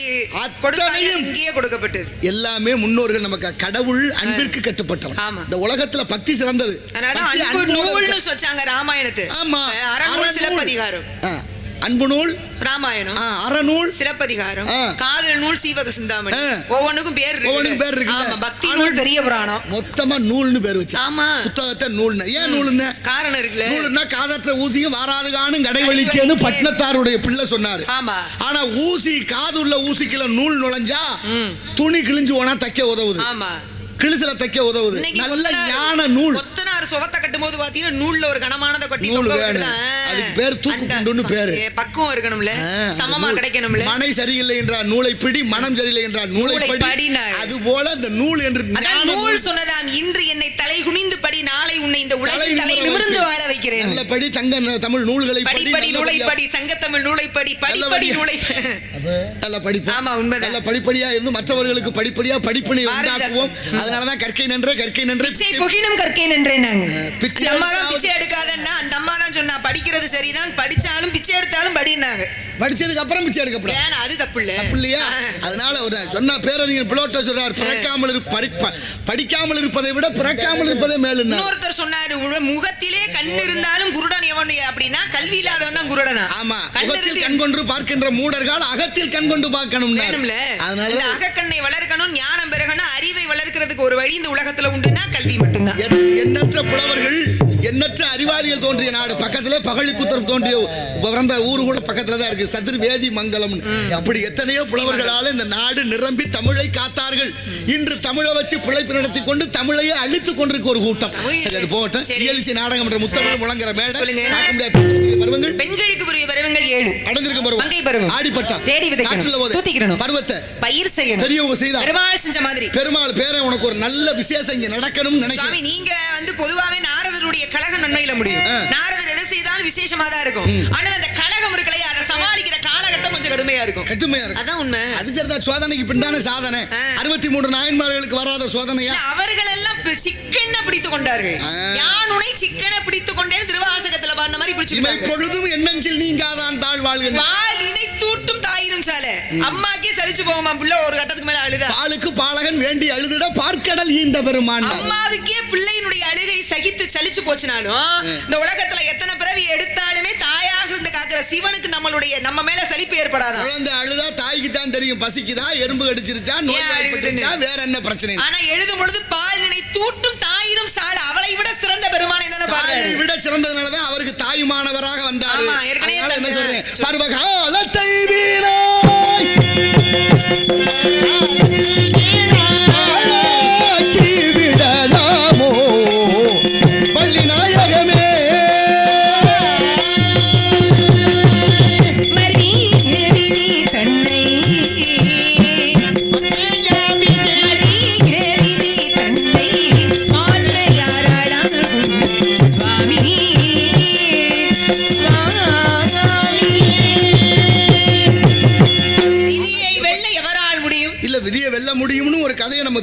கொடுத்தாய் இங்கேயே கொடுக்கப்பட்டது. எல்லாமே முன்னோர்கள் நமக்கு கடவுள் அன்பிற்கு கட்டுப்பட்டவன். இந்த உலகத்துல பக்தி சிறந்தது. அதனால அன்பு நூல்னு சொன்னாங்க ராமாயணத்தை. ஆமா, அறநூல் சிலப்பதிகாரம். அன்பு நூல் ராமாயணம், அறநூல் சிலப்பதிகாரம், காதல் நூல் சீவக சிந்தாமணி. ஒவ்வொன்றுக்கும் பேர் இருக்கு. ஆமா, பக்தி நூல் பெரிய புராணம். மொத்தமா நூல்னு பேர் வச்சு. ஆமா, புத்தகத்தை நூல்னு. ஏன் நூல்னு காரணம் இருக்குல்ல. நூல்னா காதற்ற ஊசியும் வாராது காணும் கடைவழிக்கேன்னு பட்னத்தாருடைய பிள்ளை சொன்னாரு. ஆமா, ஆனா ஊசி காதுள்ள ஊசிக்குள்ள நூல் நுழைஞ்சா துணி கிழிஞ்சு போனா தைக்க உதவுது. ஆமா, கிழிசல தைக்க உதவுது. நல்ல ஞான நூல். மாமனார் சுவத்தை கட்டும் போது பாத்தீங்கன்னா நூல்ல ஒரு கனமானதை கட்டி அதுக்கு பேர் தூக்கு குண்டுன்னு பேரு. பக்குவம் இருக்கணும்ல, சமமா கிடைக்கணும்ல. மனை சரியில்லை என்றால் நூலை பிடி, மனம் சரியில்லை என்றால் நூலை படி. அது போல அந்த நூல் என்று நூல் சொன்னதாம், இன்று என்னை தலை குனிந்து படி, நாளை உன்னை இந்த உலகில் தலை நிமிர்ந்து வாழ வைக்கிறேன். நல்ல படி சங்க தமிழ் நூல்களை படி, படி நூலை படி, சங்க தமிழ் நூலை படி, படி நூலை நல்ல படிப்பு. ஆமா உண்மைதான். நல்ல படிப்படியா இருந்து மற்றவர்களுக்கு படிப்படியா படிப்பினை உண்டாக்குவோம். அதனாலதான் கற்கை நன்றே பிச்சை புகினும் கற்கை நன்றேனாங்க. அம்மா தான் பிச்சை எடுக்காதன்னா அந்த அம்மா தான் சொன்னா, படிக்கிறது சரிதான், படிச்சாலும் பிச்சை எடுத்தாலும் படினாங்க. படிச்சதுக்கு அப்புறம் பிச்சை எடுக்கப்படாது, அது தப்பு இல்ல. தப்பு இல்லையா? அதனால ஒரு சொன்னா பேரறிஞர் பிளேட்டோ சொல்றார், படிக்காமல் இருப்பதை விட பிறக்காமல் இருப்பதே மேல். இன்னொருத்தர் சொன்னாரு, முகத்திலே கண் இருந்தாலும் குருடன் எவன் அப்படின்னா கல்வி இல்லாதவன் தான் குருடனா. ஆமா, முகத்தில் கண் கொண்டு பார்க்கின்ற மூடர்கள் அகத்தில் கண் கொண்டு பார்க்கணும். அதனால அகக்கண்ணை வளர்க்கணும், ஞானம் பெறகணும், அறிவை வளர்க்கிறதுக்கு ஒரு வழி இந்த உலகத்துல உண்டுன்னா கல்வி மட்டும்தான். எண்ணற்ற புலவர்கள், எண்ணற்ற அறிவாளிகள் தோன்றிய நாடு. பக்கத்துல பகழிக்குத்தர் தோன்றிய பிறந்த ஊரு கூட பக்கத்துல தான் இருக்கு, சதுர்வேதி மங்கலம். அப்படி எத்தனையோ புலவர்களால இந்த நாடு நிரம்பி தமிழை காத்தார்கள். இன்று தமிழை வச்சு பிழைப்பு நடத்தி கொண்டு தமிழையே அழித்துக் கொண்டிருக்க ஒரு கூட்டம். போட்டோம் இயலிசி நாடகம் என்ற முத்தமிழ் முழங்குற மேடை. பெண்களுக்கு புரிய பருவங்கள் 7 அடைந்திருக்கும் பருவம், மங்கை பருவம், ஆடிப்பட்டா, தேடி விதைக்கணும், தூத்திக்கணும், பருவத்தை பயிர் செய்யணும், பெரியவங்க செய்தா பெருமாள் செஞ்ச மாதிரி. பெருமாள் பேரை உனக்கு ஒரு நல்ல விசேஷம் இங்க நடக்கணும்னு நினைக்கிறேன். சுவாமி, நீங்க பொதுவாவே நாரதருடைய கழகம் நன்மையில முடியும். நாரதர் எதை செய்தாலும் விசேஷமா தான் இருக்கும். ஆனால் அந்த கழகம் இருக்கலையே, அதை சமாளிக்கிற காலகட்டம் கொஞ்சம் கடுமையா இருக்கும். அதான் உண்மை. அது சரிதான், சோதனைக்கு பின்னான சாதனை. 63 நாயன்மார்களுக்கு வராத சோதனையா? அவர்கள் எல்லாம் சிக்கன பிடித்துக் கொண்டார்கள். யானுனை சிக்கன பிடித்துக் கொண்டேன் திருவாசகத்துல பாடின மாதிரி பிடிச்சிருக்காங்க. பொழுதும் எண்ணஞ்சில் நீங்காதான் தாழ் வாழ்கின்ற வாள் இணை தூட்டும் தாயினும் சால. அம்மாக்கே சலிச்சு போகுமா பிள்ளை, ஒரு கட்டத்துக்கு மேல அழுதா. பாலுக்கு பாலகன் வேண்டி அழுதிட பார்க்கடல் ஈந்த பெருமான். அம்மாவுக்கே பிள்ளையினுடைய அழுகை சகித்து சலிச்சு போச்சுனாலும் இந்த உலகத்துல எத்தனை பிறவி எடுத்தாலுமே தாயாக இருந்து காக்கிற சிவனுக்கு நம்ம மேல சலிப்பு ஏற்படாதான். குழந்தை அழுதா தாய்க்கு தான் தெரியும், பசிக்குதா, எறும்பு கடிச்சிருச்சா, நோய் வாய்ப்பட்டுச்சா, வேற என்ன பிரச்சனை. ஆனா எழுதும் பொழுது பால் நினை தூட்டும் தாயினும் சால, அவளை விட சிறந்த பெருமானை தானே பாருங்க. விட சிறந்ததுனாலதான் அவருக்கு தாயுமானவராக வந்தார். என்ன சொல்றேன், பருவகாலத்தை வீணாய் விடலாமோ பள்ளி நாயகமே.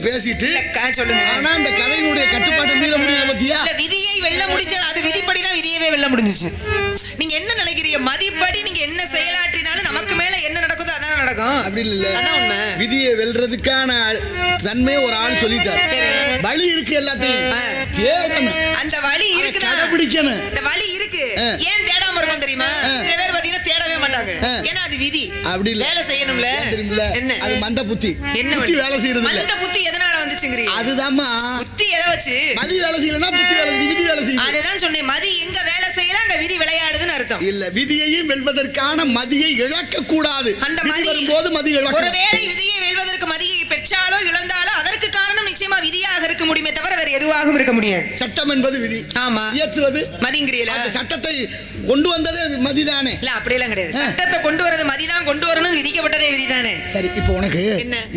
பேசிட்டு சொல்லுங்க. ஆனா அந்த கதையினுடைய கட்டுப்பாட்டை மீற முடியல பத்தியா? இல்ல, விதியை வெல்ல முடிஞ்சது, அது விதிப்படி தான் விதியவே வெல்ல முடிஞ்சிச்சு. நீங்க என்ன நினைக்கிறீங்க? மதிப்படி நீங்க என்ன செயலாற்றினாலும் நமக்கு மேல என்ன நடக்குதோ அதான் நடக்கும். அப்படி இல்ல, அதான் உண்மை. விதியை வெல்றதுக்கான தன்மை ஒரு ஆள் சொல்லிட்டார். சரி, வழி இருக்கு, எல்லாத்தையும் தேடணும். அந்த வழி இருக்கு, கடைபிடிக்கணும். இந்த வழி இருக்கு. ஏன் தேடாம இருக்கும் தெரியுமா? சில பேர் பாத்தீங்கன்னா தேடவே மாட்டாங்க. ஏன்னா அது விதி. அப்படி இல்ல, வேலை செய்யணும்ல. என்ன அது மந்த புத்தி. என்ன புத்தி வேலை செய்யறது இல்ல. மந்த புத்தி எதனால வந்துச்சுங்கறீங்க? அதுதாம்மா புத்தி எதை வச்சு? மதி வேலை செய்யலனா புத்தி வேலை செய்யுது, விதி வேலை செய்யுது. அதுதான் சொன்னேன், மதி எங்க வேலை செய்யல அங்க விதி விளையாடுதுன்னு அர்த்தம். இல்ல, விதியையும் வெல்வதற்கான மதியை இழக்க கூடாது. அந்த மதி வரும்போது மதி இழக்க. ஒருவேளை விதியை வெல்வதற்கு மதியை பெற்றாலோ இழந்தாலோ அதற்கு காரணம் நிச்சயமா விதியாக இருக்க முடியுமே தவிர வேற எதுவாகவும் இருக்க முடியாது. சட்டம் என்பது விதி. ஆமா, இயற்றுவது மதிங்கறீல. அந்த சட்டத்தை கொண்டு வந்ததே மதிதானே. இல்ல, அப்படி எல்லாம் கிடையாது. சட்டத்தை கொண்டு வரது மதிதான், கொண்டு வரணும்னு விதிக்கப்பட்டதே விதிதானே. சரி, இப்போ உனக்கு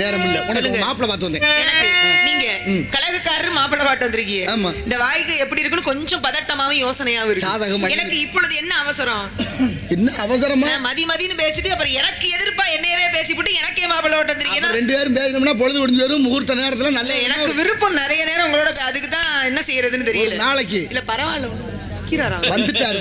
நேரம் இல்ல, உனக்கு மாப்பிள்ளை பார்த்து வந்தேன். எனக்கு நீங்க கலகக்காரர் மாப்பிள்ளை பார்த்து வந்திருக்கீங்க. ஆமா, இந்த வாழ்க்கை எப்படி இருக்குன்னு கொஞ்சம் பதட்டமாவும் யோசனையாவும் இருக்கு. சாதகமா எனக்கு இப்பொழுது என்ன அவசரம்? என்ன அவசரமா? மதின்னு பேசிட்டு அப்புறம் எனக்கு எதிர்ப்பா என்னையவே பேசிவிட்டு எனக்கே மாப்பிள்ளை பார்த்து வந்திருக்கீங்க. ரெண்டு பேரும் பேசினோம்னா பொழுது முடிஞ்சு வரும். முகூர்த்த நேரத்துல நல்ல எனக்கு விருப்பம் நிறைய நேரம் உங்களோட. அதுக்கு தான் என்ன செய்யறதுன்னு தெரியல. நாளைக்கு இல்ல, பரவாயில்ல, வந்துட்டாரு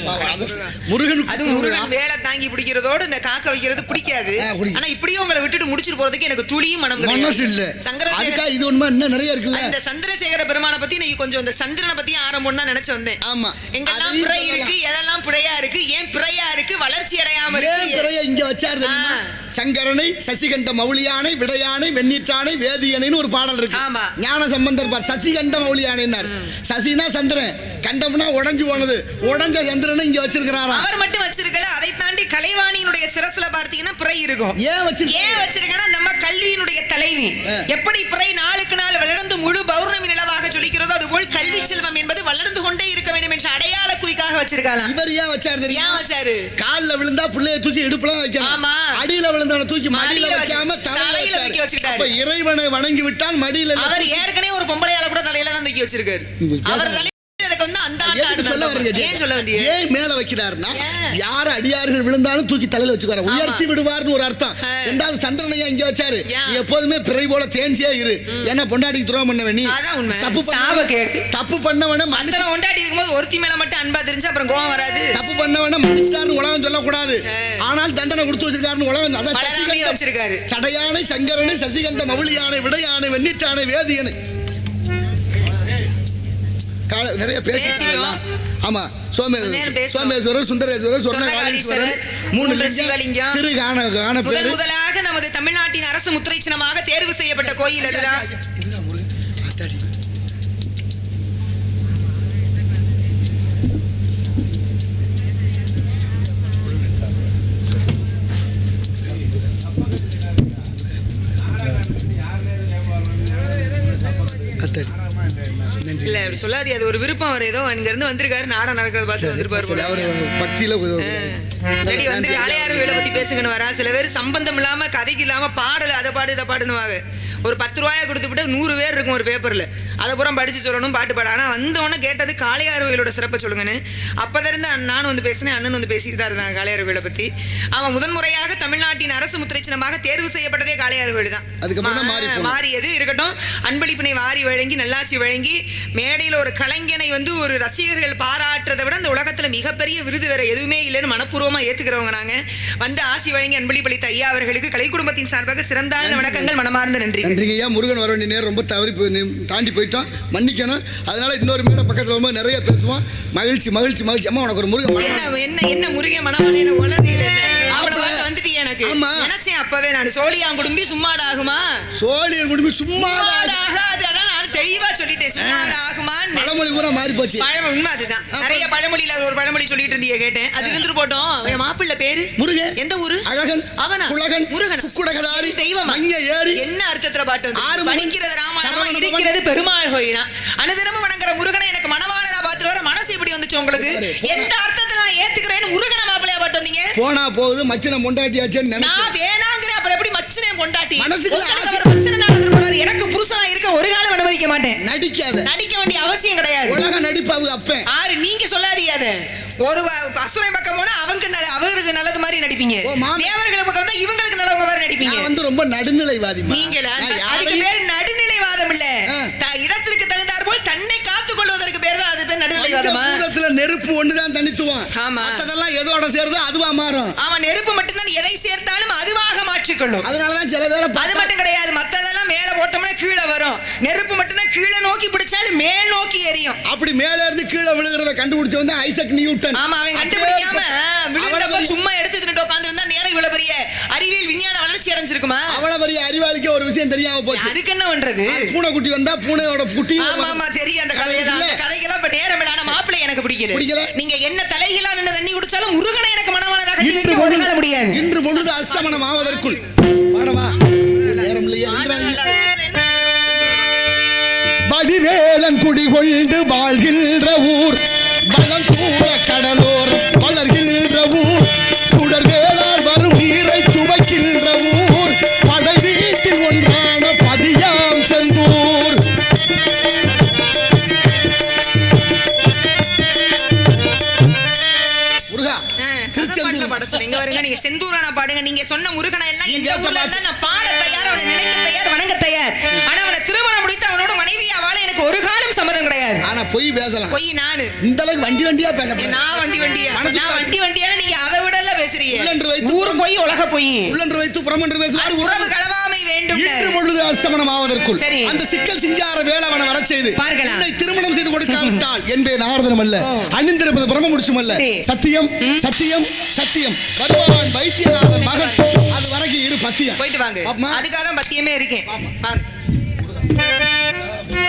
முருகன். அது முருகன் வேலை தாங்கி பிடிக்கிறதோட இந்த காக்க வைக்கிறது பிடிக்காது. ஆனா இப்படியும் உங்களை விட்டுட்டு முடிச்சிட்டு போறதுக்கு எனக்கு துளியும் மனசு இல்ல. சங்கரசேகர இது உண்மை, இன்னும் நிறைய இருக்குல்ல. இந்த சந்திரசேகர பெருமானை பத்தி நான் கொஞ்சம் இந்த சந்திரனை பத்தி ஆரம்பம் தான் நினைச்சு வந்தேன். ஆமா, எங்கெல்லாம் பிறை இருக்கு, எதெல்லாம் பிழையா இருக்கு, ஏன் பிறையா இருக்கு, வளர்ச்சி அடையாம இருக்கு. பிறைய இங்க வச்சாரு தெரியுமா? சங்கரனை, சசிகண்ட மௌலியானை, விடையானை, வெண்ணிற்றானை, வேதியனைன்னு ஒரு பாடல் இருக்கு. ஆமா, ஞான சம்பந்தர் பார் சசிகண்ட மௌலியானைன்னார். சசினா சந்திரன், கண்டம்னா உடைஞ்சு போனது, உடைஞ்ச சந்திரனை இங்க வச்சிருக்கிறாரா? அவர் மட்டும் வச்சிருக்கல, அதை தாண்டி கலைவாணியினுடைய சிரசுல பார்த்தீங்கன்னா பிறை இருக்கும். ஏன் வச்சிருக்கேன்னா நம்ம கல்வியினுடைய தலைவி எப்படி பிறை நாளுக்கு நாள் வளர்ந்து முழு பௌர்ணமி நிலவாக சொல்லிக்கிறதோ அதுபோல் கல்வி செல்வம் என்பது வளர்ந்து கொண்டே வச்சிருக்காளாம். இவர் ஏன் வச்சாரு தெரியுமா? ஏன் வச்சாரு? கால்ல விழுந்தா பிள்ளைய தூக்கி இடுப்புல வைக்கணும். ஆமா. அடியில விழுந்தவன தூக்கி மடியில வைக்காம தலையில தூக்கி வச்சிருக்காரு. அப்ப இறைவனை வணங்கி விட்டால் மடியில. அவர் ஏற்கனவே ஒரு பொம்பளையால கூட தலையில தான் தூக்கி வச்சிருக்காரு. அவர் தலையில வந்து அந்த ஏன் மேல வைக்கிறாருன்னா யார அடியார்கள் விழுந்தாலும் தூக்கி தலையில வச்சுக்காரு, உயர்த்தி விடுவார்னு ஒரு அர்த்தம். ரெண்டாவது சந்திரனையா இங்க வச்சாரு, எப்போதுமே பிறை போல தேஞ்சியே இரு. என்ன பொண்டாட்டி துரோகம் பண்ணவ நீ, தப்பு பண்ணவன மந்தன பொண்டாட்டி இருக்கும்போது ஒருத்தி மேல மட்டும் அன்பா தெரிஞ்சு அப்புறம் கோவம் வராது. தப்பு பண்ணவன மன்னிச்சாருன்னு உலகம் சொல்லக்கூடாது, ஆனால் தண்டனை கொடுத்து வச்சிருக்காருன்னு உலகம். அதான் வச்சிருக்காரு. சடையானை சங்கரனை சசிகண்ட மவுளியானை விடையானை வெண்ணிட்டானை வேதியனை நிறைய பேசிட்டோம். ஆமா, சோமேஸ்வரர், சுந்தரேஸ்வரர், சொர்ணகாலீஸ்வரர், மூணு சிவலிங்கம். முதலாக நமது தமிழ்நாட்டின் அரசு முத்திரை சின்னமாக தேர்வு செய்யப்பட்ட கோயில் அதுதான். இல்ல அப்படி சொல்லாது, அது ஒரு விருப்பம். அவர் ஏதோ அங்க இருந்து வந்திருக்காரு, நாடகம் நடக்கிறத பார்த்து வந்திருப்பாரு. பக்தியில வந்து ஆளையாறு வேலை பத்தி பேசுங்கன்னு வரா. சில பேர் சம்பந்தம் இல்லாம கதைக்கு இல்லாம பாடல அதை பாடு இதை பாடுனுவாங்க. ஒரு 10 ரூபாயை கொடுத்துட்டு 100 பேர் இருக்கும் ஒரு பேப்பர்ல, அதை பூரா படிச்சு சொல்லணும், பாட்டு பாட. ஆனா வந்தவொடனே கேட்டது காளையார் கோயிலோட சிறப்பை சொல்லுங்கன்னு. அப்பதான் இருந்து நானும் வந்து பேசினேன், அண்ணன் வந்து பேசிட்டு தான் இருந்தாங்க காளையார் கோயிலை பத்தி. அவன் முதன்முறையாக தமிழ்நாட்டின் அரசு முத்திரை சின்னமாக தேர்வு செய்யப்பட்டதே காளையார் கோயில் தான். மாறியது இருக்கட்டும். அன்பளிப்பினை வாரி வழங்கி நல்லாசி வழங்கி மேடையில் ஒரு கலைஞனை வந்து ஒரு ரசிகர்கள் பாராட்டுறதை விட இந்த உலகத்துல மிகப்பெரிய விருது வேற எதுவுமே இல்லைன்னு மனப்பூர்வமா ஏத்துக்கிறவங்க நாங்க. வந்து ஆசி வழங்கி அன்பளிப்பளித்த ஐயா அவர்களுக்கு கலை குடும்பத்தின் சார்பாக சிறந்தான வணக்கங்கள், மனமார்ந்த நன்றி. நன்றிங்கய்யா. முருகன் வர வேண்டிய நேரம் ரொம்ப தாண்டி போயிட்டோம், மன்னிக்கணும். அதனால இன்னொரு மேடை பக்கத்துல ரொம்ப நிறைய பேசுவோம். மகிழ்ச்சி மகிழ்ச்சி மகிழ்ச்சி. அம்மா உனக்கு ஒரு முருகன் என்ன முருகன் மனமலையில உளறீல அவ்வளவு வந்துட்டு எனக்கு நினைச்சேன் அப்பவே. நான் சோழியான் குடும்பி சும்மாடாகுமா, சோழியன் குடும்பி சும்மாடாகாது. அதான் நான் தெளிவா சொல்லிட்டேன், சும்மாடாகுமா. பழமொழி பூரா மாறி போச்சு. பழமொழி உண்மை அதுதான். நிறைய பழமொழியில ஒரு பழமொழி சொல்லிட்டு இருந்தீங்க கேட்டேன். அது இருந்து போட்டோம். என் மாப்பிள்ளை பேரு முருகன். எந்த ஊரு? அழகன். அவனா? குலகன். முருகன். குக்குடகதாரி தெய்வம். அங்க ஏறி என்ன அர்த்தத்துல பாட்டு வந்து படிக்கிறது ராமாயணம், இருக்கிறது பெருமாள் கோயிலா. அனுதினமும் வணங்குற முருகனை எனக்கு மனவாளனா பாத்துட்டு வர மனசு எப்படி வந்துச்சு உங்களுக்கு? எந்த அர்த்தத்துல நான் ஏத்துக்கிறேன்னு முருகனை மாப்பிள்ளையா பாட்டு வந்தீங்க? போனா போகுது மச்சின பொண்டாட்டியாச்சுன்னு நான் வேணாங்கிற. அப்புறம் எப்படி மச்சினே பொண்டாட்டி? மனசுக்கு நடந்து போறாரு. எனக்கு புருஷனா இருக்க ஒரு காலம் அனுமதிக்க மாட்டேன். நடிக்க வேண்டிய அவசியம் கிடையாது. உலக நடிப்பாவு அப்ப ஆறு நீங்க சொல்லாதீங்க. அது ஒரு அசுரை பக்கம் போனா அவருக்கு நல்லது மாதிரி நடிப்பீங்க, தேவர்களை பக்கம் வந்தா இவங்களுக்கு நல்லவங்க மாதிரி நடிப்பீங்க. வந்து ரொம்ப நடுநிலைவாதி நீங்களா? அதுக்கு பேர் நடுநிலைவாதம் இல்ல, இடத்திற்கு தகுந்தார் போல் தன்னை காத்துக் கொள்வதற்கு பேர் தான் அது பேர் நடுநிலைவாதமா. நெருப்பு ஒண்ணுதான் தனித்துவம். ஆமா, அதெல்லாம் எதோட சேர்ந்தோ அதுவா மாறும். ஆமா, நெருப்பு மட்டும்தான் எதை சேர்த்தாலும் அதுவாக மாற்றிக்கொள்ளும். அதனாலதான் சில பேர் அது மட்டும் கிடையாது, மத்ததெல்லாம் மேல போட்டோம்னா கீழே வரும். நெருப்பு மட்டும்தான் கீழே நோக்கி பிடிச்சாலும் மேல் நோக்கி எரியும். அப்படி மேல இருந்து கீழே விழுகிறத கண்டுபிடிச்ச வந்து ஐசக் நியூட்டன். ஆமா, அவன் கண்டுபிடிக்காம விழுந்தப்ப சும்மா எடுத்து தின்னுட்டு உட்கார்ந்திருந்தா நேரம் இவ்வளவு பெரிய அறிவியல் விஞ்ஞான வளர்ச்சி அடைஞ்சிருக்குமா? அவ்வளவு பெரிய அறிவாளிக்கு ஒரு விஷயம் தெரியாம போச்சு. அதுக்கு என்ன பண்றது? பூனைக்குட்டி வந்தா பூனையோட குட்டி. ஆமா தெரியும் அந்த கதையெல்லாம். அந்த கதைகெல்லாம் இப்ப நேரம் இல்ல. ஆனா மாப்பிள்ளை எனக்கு பிடிக்கல. நீங்க என்ன தலைகீழா நின்னு தண்ணி குடிச்சாலும் முருகனை எனக்கு மனவாளனா கட்டி வைக்க ஒருகால முடியாது. இன்று பொழுது அஸ்தமனம் ஆவதற்குள் பாடவா நேரம் இல்லையா? வடிவேலன் குடிகொண்டு வாழ்கின்ற ஊர், பலம் கூட கடலோர் வளர்கின்ற ஊர், சுடர் வேளால் வரும் நீரை சுவைக்கின்ற ஊர், படை வீட்டில் ஒன்றான பதியாம் செந்தூர். முருகா திருச்செந்தூர் பாட சொன்னீங்க வருங்க. நீங்க செந்தூரான பாடுங்க. நீங்க சொன்ன முருகனை எல்லாம் எந்த ஊர்ல இருந்தா நான் பாட தயார், அவனை நினைக்க தயார், வணங்க தயார். ஆனா அவனை திருமணம் முடித்து அவனோட மனைவியா வாழ எனக்கு ஒரு காலம் சம்மதம் கிடையாது. ஆனா பொய் பேசலாம். பொய் நானு இந்த அளவுக்கு வண்டியா பேசலாம். நான் வண்டியா நீங்க அதை விட எல்லாம் பேசுறீங்க. ஊர் பொய் உலக பொய். உள்ளன்று வைத்து புறமன்று பேசும். அது உறவு களவாமை வேண்டும். இன்று பொழுது அஸ்தமனம் ஆவதற்குள் அந்த சிக்கல் சிங்கார வேளவனை வர செய்து என்னை திருமணம் செய்து கொடுக்காவிட்டால் என்பேன் ஆர்தனம் அல்ல, அணிந்திருப்பது பிரம்ம முடிச்சும் அல்ல. சத்தியம் சத்தியம் சத்தியம். வருவான் வைத்தியநாதன் மகன். அது வரைக்கும் இரு பத்தியம். போயிட்டு வாங்க. அதுக்காக தான் பத்தியமே இருக்கேன்.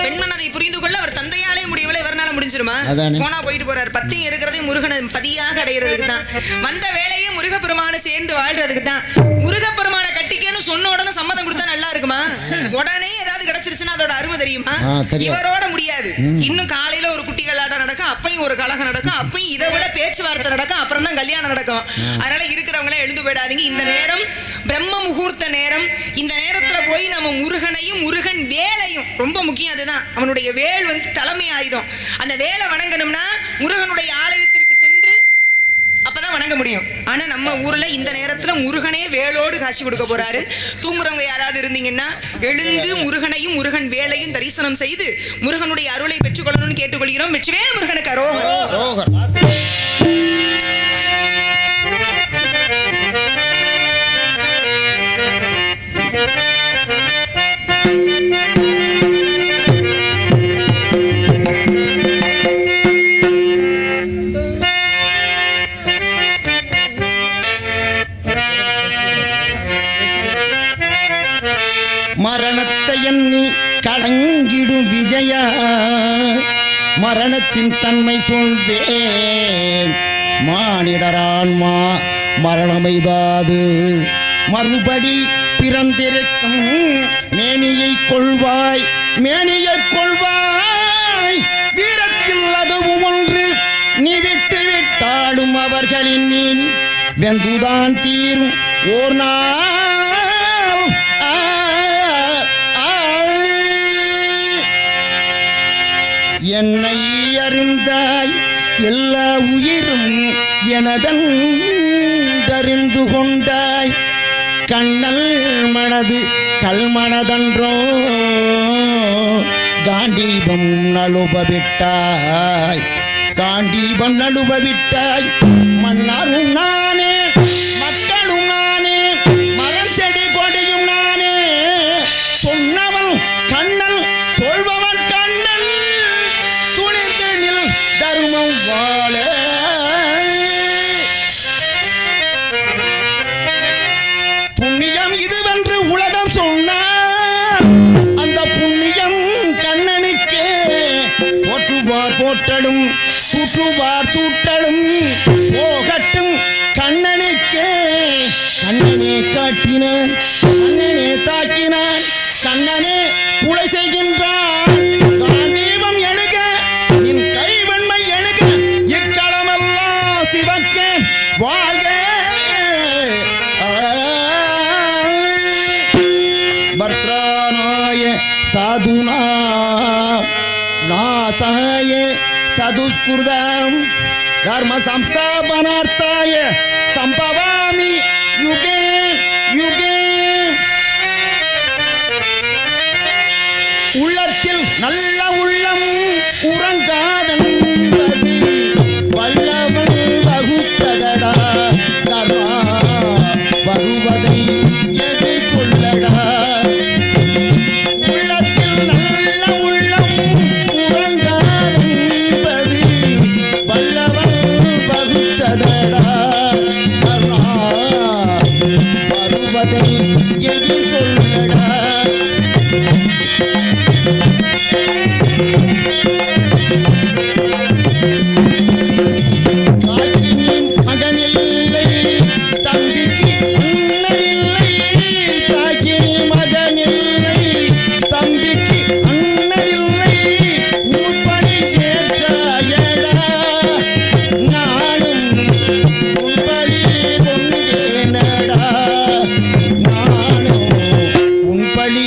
பெண்மன் அதை புரிந்து கொள்ள அவர் தந்தையாலே முடியவில்லை, இவர்னால முடிஞ்சிருமா? போனா போயிட்டு போறாரு. பத்தியம் இருக்கிறதே முருகனை பதியாக அடைகிறதுக்கு தான். வந்த வேலையே முருகப்பெருமானை சேர்ந்து வாழ்றதுக்கு தான். முருகப்பெருமான கட்டிக்கன்னு சொன்ன உடனே சம்மதம் கொடுத்தா நல்லா இருக்குமா? உடனே ஏதாவது கிடைச்சிருச்சுன்னா அதோட அருமை தெரியுமா? இவரோட முடியாது. இன்னும் காலையில ஒரு குட்டிகள் ஆட்டம் நடக்கும், அப்பையும் அப்பயும் ஒரு கலகம் நடக்கும், அப்பயும் இதை விட பேச்சுவார்த்தை நடக்கும், அப்புறம் தான் கல்யாணம் நடக்கும். அதனால இருக்கிறவங்கள எழுந்து போயிடாதீங்க. இந்த நேரம் பிரம்ம முகூர்த்த நேரம். இந்த நேரத்துல போய் நம்ம முருகனையும் முருகன் வேலையும் ரொம்ப முக்கியம். அதுதான் அவனுடைய வேல் தலைமை ஆயுதம். அந்த வேலை வணங்கணும்னா முருகனுடைய ஆலயத்திற்கு சென்று அப்பதான் வணங்க முடியும். ஆனா நம்ம ஊர்ல இந்த நேரத்துல முருகனே வேலோடு காட்சி கொடுக்க போறாரு. தூங்குறவங்க யாராவது இருந்தீங்கன்னா எழுந்து முருகனையும் முருகன் வேலையும் தரிசனம் செய்து முருகனுடைய அருளை பெற்றுக்கொள்ளணும்னு கேட்டுக்கொள்கிறோம். வெற்றிவேல் முருகனுக்கு அரோகர். மரணத்தை எண்ணி கலங்கிடும் விஜயா, மரணத்தின் தன்மை சொல்வேன். மானிடரான்மா மரணமைதாது மறுபடி பிறந்திருக்கும். மேனியை கொள்வாய், மேனியை கொள்வாய், வீரத்தில் அதுவும் ஒன்று. நீ விட்டு விட்டாலும் அவர்களின் மீன் வெந்துதான் தீரும் ஓர் நாள். என்னை அறிந்தாய், எல்லா உயிரும் எனதறிந்து கொண்டாய். கண்ணல் மனது கல்மனதன்றோ, காண்டீபம் நழுபவிட்டாய், காண்டீபம் நழுபவிட்டாய். மன்னாரும் நானே, மக்களும் நானே, மரம் செடி கொடியும் நானே. சொன்னவன் கண்ணல், சொல்பவன் கண்ணல், துணிந்து நில் தருமம் வாழ. புண்ணியம் இதுவென்று உலகம் சொன்னார், அந்த புண்ணியம் கண்ணனுக்கே. போற்றுவார் போற்றலும், தூற்றுவார் தூற்றலும் போகட்டும் கண்ணனுக்கே. கண்ணனே காட்டினான், கண்ணனே தாக்கினான், கண்ணனே புலை செய்கின்றான். காண்டீபம் எழுக, நின் கைவன்மை எழுக, இக்களமெல்லாம் சிவக்க வாழ்க. பர்த்ரானாய சாதுனா நாசாய சதுஸ்கிருதம் தர்ம சம்ஸ்தாபனார்த்தாய சம்பவாமி யுகே யுகே. உள்ளத்தில் நல்ல உள்ளம் உறங்காதன்பது வல்லவன் வகுத்ததடா. கர்மா வருவதை எதிர்கொள்ளடா. உள்ளத்தில் நல்ல உள்ளம் உறங்காதன்பது வல்லவன் வகுத்ததடா. கர்மா வருவதை எதிர்கொள்ளடா. பழி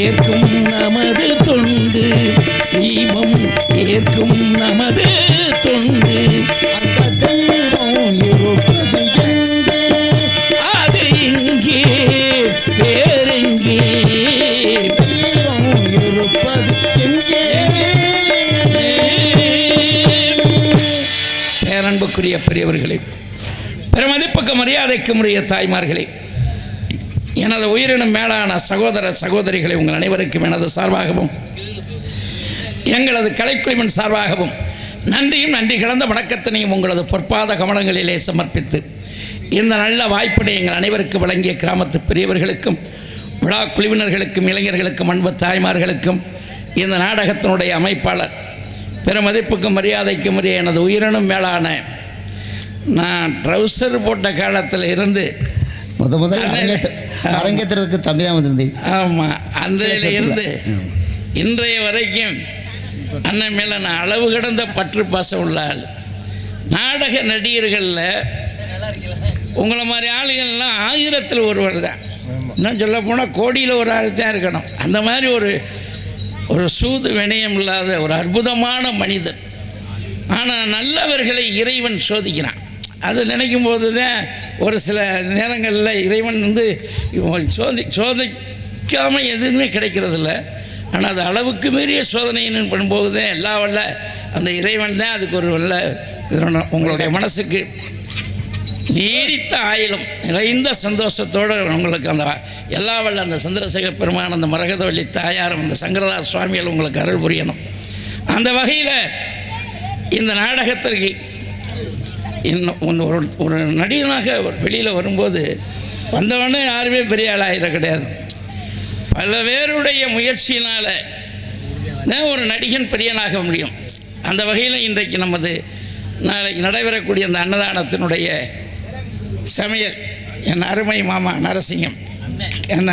ஏற்கும் நமது தொண்டு, தீபம் ஏற்கும் நமது தொண்டு. அந்த தெய்வம் இருப்பது எங்கே? அது இங்கே வேறெங்கே? தெய்வம் இருப்பது எங்கே? பேரன்புக்குரிய பெரியவர்களே, பெருமதிப்புக்கு மரியாதைக்கும் உரிய தாய்மார்களே, எனது உயிரினும் மேலான சகோதர சகோதரிகளை, உங்கள் அனைவருக்கும் எனது சார்பாகவும் எங்களது கலைக்குழுவின் சார்பாகவும் நன்றியும் நன்றி கலந்த வணக்கத்தினையும் உங்களது பொற்பாத கமலங்களிலே சமர்ப்பித்து, இந்த நல்ல வாய்ப்பினை எங்கள் அனைவருக்கு வழங்கிய கிராமத்து பெரியவர்களுக்கும் விழா குழுவினர்களுக்கும் இளைஞர்களுக்கும் அன்பு தாய்மார்களுக்கும் இந்த நாடகத்தினுடைய அமைப்பாளர் பெருமதிப்புக்கும் மரியாதைக்கும் உரிய எனது உயிரினும் மேலான, நான் ட்ரௌசர் போட்ட காலத்தில் இருந்து முதல் அரங்கேற்றத்துக்கு தம்பி தான் வந்திருந்தீங்க. ஆமாம், அந்த இருந்து இன்றைய வரைக்கும் அண்ணன் மேலே நான் அளவு கடந்த பற்று பாசம் உள்ள ஆள். நாடக நடிகர்களில் உங்களை மாதிரி ஆளுகள்லாம் 1000ல் ஒருவர் தான். இன்னும் சொல்ல போனால் கோடியில் ஒரு ஆள் தான் இருக்கணும். அந்த மாதிரி ஒரு சூது வினயம் இல்லாத ஒரு அற்புதமான மனிதன். ஆனால் நல்லவர்களை இறைவன் சோதிக்கிறான். அது நினைக்கும் போது தான் ஒரு சில நேரங்களில் இறைவன் சோதிக்காமல் எதுவுமே கிடைக்கிறதில்ல. ஆனால் அது அளவுக்கு மீறிய சோதனைன்னு பண்ணும்போது தான் எல்லா வல்ல அந்த இறைவன் தான் அதுக்கு ஒரு வல்ல உங்களுடைய மனசுக்கு நீடித்த ஆயிலும் நிறைந்த சந்தோஷத்தோடு உங்களுக்கு அந்த எல்லா வல்ல அந்த சந்திரசேகர பெருமான், அந்த மரகதவள்ளி தாயாரும், அந்த சங்கரதாஸ் சுவாமிகள் உங்களுக்கு அருள் புரியணும். அந்த வகையில் இந்த நாடகத்திற்கு இன்னும் ஒரு நடிகனாக வெளியில் வரும்போது வந்தவொடனே யாருமே பெரிய ஆளாகிட கிடையாது. பல பேருடைய முயற்சியினால் தான் ஒரு நடிகன் பெரியனாக முடியும். அந்த வகையில் இன்றைக்கு நமது நாளைக்கு நடைபெறக்கூடிய அந்த அன்னதானத்தினுடைய சமையல் என் அருமை மாமா நரசிங்கம் என்ன,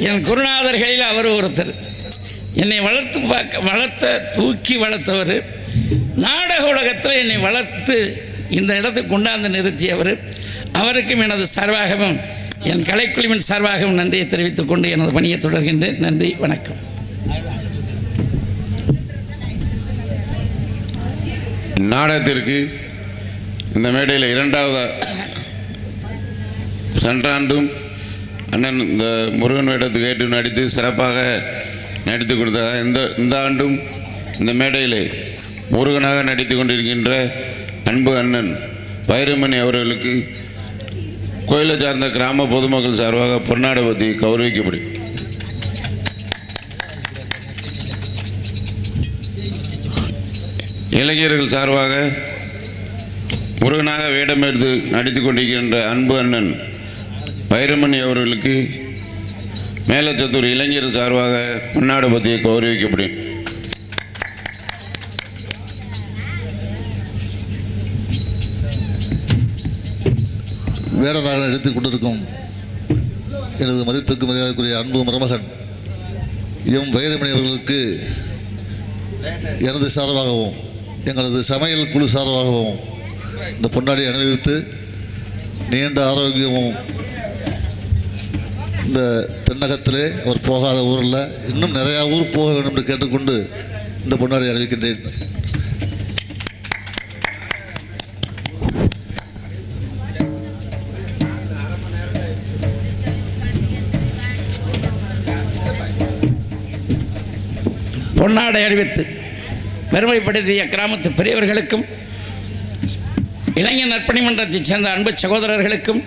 என் குருநாதர்களில் அவர் ஒருத்தர். என்னை தூக்கி வளர்த்தவர். நாடக உலகத்தில் என்னை வளர்த்து இந்த இடத்துக்கு கொண்டாந்து நிறுத்தியவர். அவருக்கும் எனது சார்பாகவும் என் கலைக்குழுவின் சார்பாகவும் நன்றியை தெரிவித்துக் கொண்டு எனது பணியை தொடர்கின்றேன். நன்றி, வணக்கம். நாடகத்திற்கு இந்த மேடையில் 2வது சென்றாண்டும் அண்ணன் இந்த முருகன் வேடத்துக்கு ஏற்று நடித்து சிறப்பாக நடித்து கொடுத்தார். இந்த ஆண்டும் இந்த மேடையில் முருகனாக நடித்து கொண்டிருக்கின்ற அன்பு அண்ணன் வைரமணி அவர்களுக்கு கோயிலை சார்ந்த கிராம பொதுமக்கள் சார்பாக பொன்னாடை பற்றி கௌரவிக்கப்படும். இளைஞர்கள் சார்பாக முருகனாக வேடமெடுத்து நடித்து கொண்டிருக்கின்ற அன்பு அண்ணன் வைரமணி அவர்களுக்கு மேலச்சத்தூர் இளைஞர் சார்பாக பொன்னாடை பற்றி கௌரவிக்கப்படும். வேடனாக எடுத்துக் கொண்டிருக்கும் எனது மதிப்புக்கு மரியாதைக்குரிய அன்பு மருமகன் எம் வைரமணி அவர்களுக்கு எனது சார்பாகவும் எங்களது சமையல் குழு சார்பாகவும் இந்த பொன்னாடியை அணிவித்து நீண்ட ஆரோக்கியமும், இந்த தென்னகத்திலே அவர் போகாத ஊரில் இன்னும் நிறையா ஊர் போக வேண்டும் என்று கேட்டுக்கொண்டு இந்த பொன்னாடியை அணிவிக்கின்றேன். பொன்னாடை அணிவித்து பெருமைப்படுத்திய கிராமத்து பெரியவர்களுக்கும் இளைஞர் நற்பணி மன்றத்தைச் சேர்ந்த அன்பு சகோதரர்களுக்கும்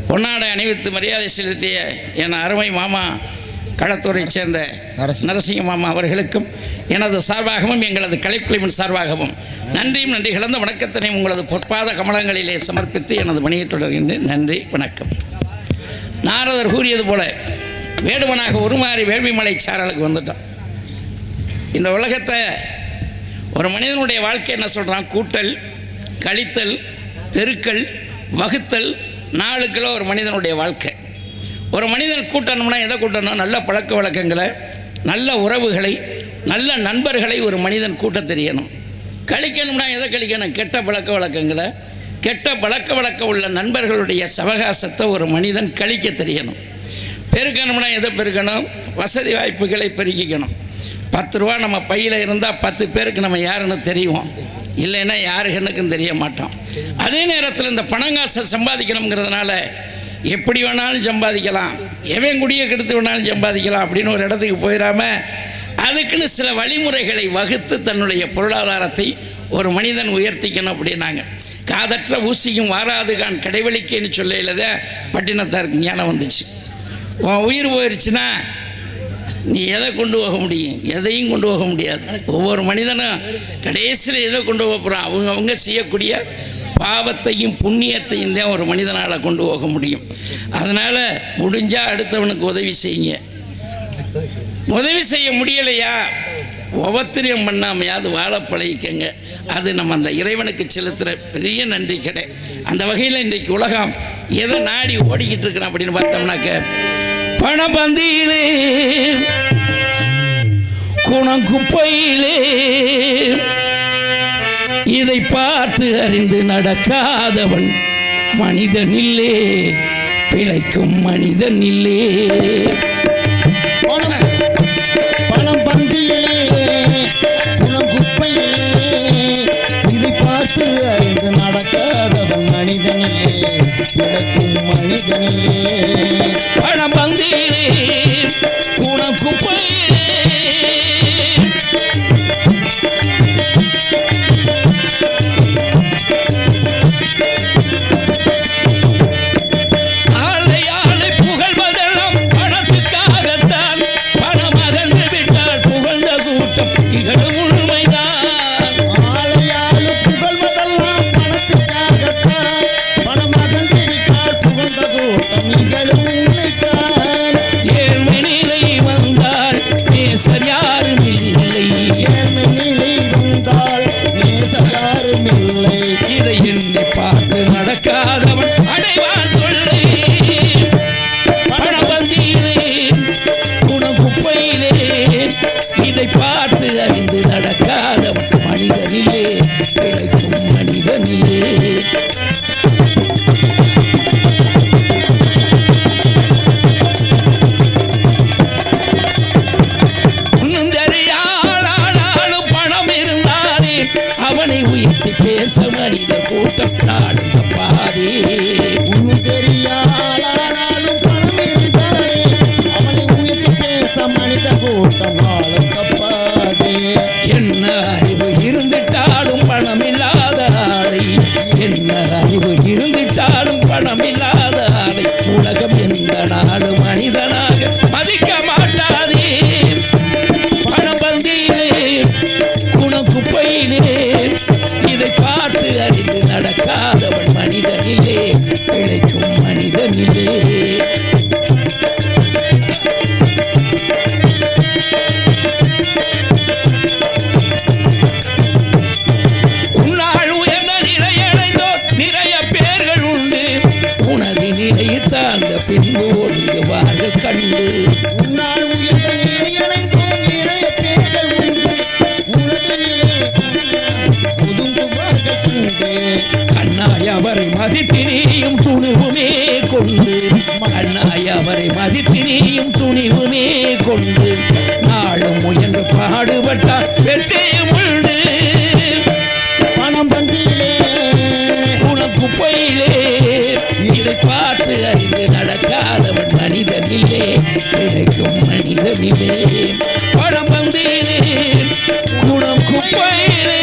பொன்னாடை அணிவித்து மரியாதை செலுத்திய என் அருமை மாமா களத்தூரைச் சேர்ந்த நரசிங்க மாமா அவர்களுக்கும் எனது சார்பாகவும் எங்களது கலைக்குழுவின் சார்பாகவும் நன்றியும் நன்றி கலந்த வணக்கத்தினை உங்களது பொற்பாத கமலங்களிலே சமர்ப்பித்து எனது பணியை தொடர்கின்றேன். நன்றி, வணக்கம். நாரதர் கூறியது போல வேடுவனாக உருமாறி வேள்விமலை சாரலுக்கு வந்துட்டான். இந்த உலகத்தை ஒரு மனிதனுடைய வாழ்க்கை என்ன சொல்கிறான்? கூட்டல், கழித்தல், பெருக்கல், வகுத்தல், 4 கிலோ ஒரு மனிதனுடைய வாழ்க்கை. ஒரு மனிதன் கூட்டணும்னா எதை கூட்டணும்? நல்ல பழக்க வழக்கங்களை, நல்ல உறவுகளை, நல்ல நண்பர்களை ஒரு மனிதன் கூட்ட தெரியணும். கழிக்கணும்னா எதை கழிக்கணும்? கெட்ட பழக்க வழக்கங்களை, கெட்ட பழக்க வழக்கம் உள்ள நண்பர்களுடைய சவகாசத்தை ஒரு மனிதன் கழிக்க தெரியணும். பெருக்கணும்னா எதை பெருக்கணும்? வசதி வாய்ப்புகளை பெருக்கிக்கணும். 10 ரூபா நம்ம பையில் இருந்தால் 10 பேருக்கு நம்ம யாருன்னு தெரியும், இல்லைன்னா யாரு என்னக்கும் தெரிய மாட்டோம். அதே நேரத்தில் இந்த பணங்காசை சம்பாதிக்கணுங்கிறதுனால எப்படி வேணாலும் சம்பாதிக்கலாம், எவன் குடியை கெடுத்து வேணாலும் சம்பாதிக்கலாம் அப்படின்னு ஒரு இடத்துக்கு போயிடாம அதுக்குன்னு சில வழிமுறைகளை வகுத்து தன்னுடைய பொருளாதாரத்தை ஒரு மனிதன் உயர்த்திக்கணும் அப்படின்னாங்க. காதற்ற ஊசியும் வாராதுகான் கடைவெளிக்கேன்னு சொல்லையில் தான் பட்டினத்தாருக்கு ஞானம் வந்துச்சு. உன் உயிர் போயிடுச்சுன்னா நீ எதை கொண்டு போக முடியும்? எதையும் கொண்டு போக முடியாது. ஒவ்வொரு மனிதனும் கடைசியில் எதை கொண்டு போக போகிறான்? அவங்க செய்யக்கூடிய பாவத்தையும் புண்ணியத்தையும் தான் ஒரு மனிதனால் கொண்டு போக முடியும். அதனால் முடிஞ்சால் அடுத்தவனுக்கு உதவி செய்யுங்க. உதவி செய்ய முடியலையா, உபத்திரியம் பண்ணாமையாவது வாழ பழகிக்கங்க. அது நம்ம அந்த இறைவனுக்கு செலுத்துகிற பெரிய நன்றி கடை. அந்த வகையில் இன்றைக்கு உலகம் எதை நாடி ஓடிக்கிட்டு இருக்கிறோம் அப்படின்னு பார்த்தோம்னாக்க, பணபந்தியிலே குணங்குப்பையிலே இதை பார்த்து அறிந்து நடக்காதவன் மனிதனில்லே, பிழைக்கும் மனிதனில்லே. பணம் பந்தியிலே குணங்குப்பையிலே இதை பார்த்து அறிந்து நடக்காதவன் மனிதனில்லே, பிழைக்கும் மனிதனில்லே. பணம் பந்தியிலே குணங்குப்பையிலே இதை எண்ணி பார்த்து நடக்காதவன் அடைவான் தொல்லை. பணபந்தியிலே குணங்குப்பையிலே இதை பார்த்து அறிந்து நடக்காதவன் மனிதனிலே, பிழைக்கும் மனிதனிலே. அவனை உயர்த்தி பேச மனித கூட்டம் நாடும் தப்பாதே. தெரியாலும் பணம் இருந்தாலே அவனை உயர்த்தி பேச மனித கூட்டம் நாளும் தப்பாதே. என்ன அறிவு இருந்துட்டாலும் பணம் இல்லாத ஆளை, என்ன அறிவு இருந்துட்டாலும் பணம் இல்லாத ஆளை உலகம் எந்த நாடு மனிதனாக மதிக்க மாட்டாதே. பணபந்தியிலே குணங்குப்பையிலே இதை பார்த்து அறிந்து நடக்காதவன் மனிதனிலே, பிழைக்கும் மனிதனிலே. உன்னால் உயர்ந்த நிலையடைந்தோ நிறைய பேர்கள் உண்டு, உனது நிலையை தாழ்ந்த பின்பு ஒழுங்குவார்கள் கண்டு. உன்னால் உயர்ந்த நிலையடைந்தோ நிறைய பேர்கள் உண்டு, உனது நிலை ஒதுங்குவார்கள் கண்டு. அண்ணாய் அவரை மதித்தினியும் துணிவுமே கொண்டு, அண்ணாய் அவரை மதித்தினியும் துணிவுமே கொண்டு, நாளும் முயன்று பாடுபட்டால் வெற்றியும் உண்டு. பணம் பந்தியிலே குணங்குப்பையிலே இதை பார்த்து அறிந்து நடக்காதவன் மனிதனிலே, பிழைக்கும் மனிதனிலே. பணம் பந்தியிலே குணங்குப்பையிலே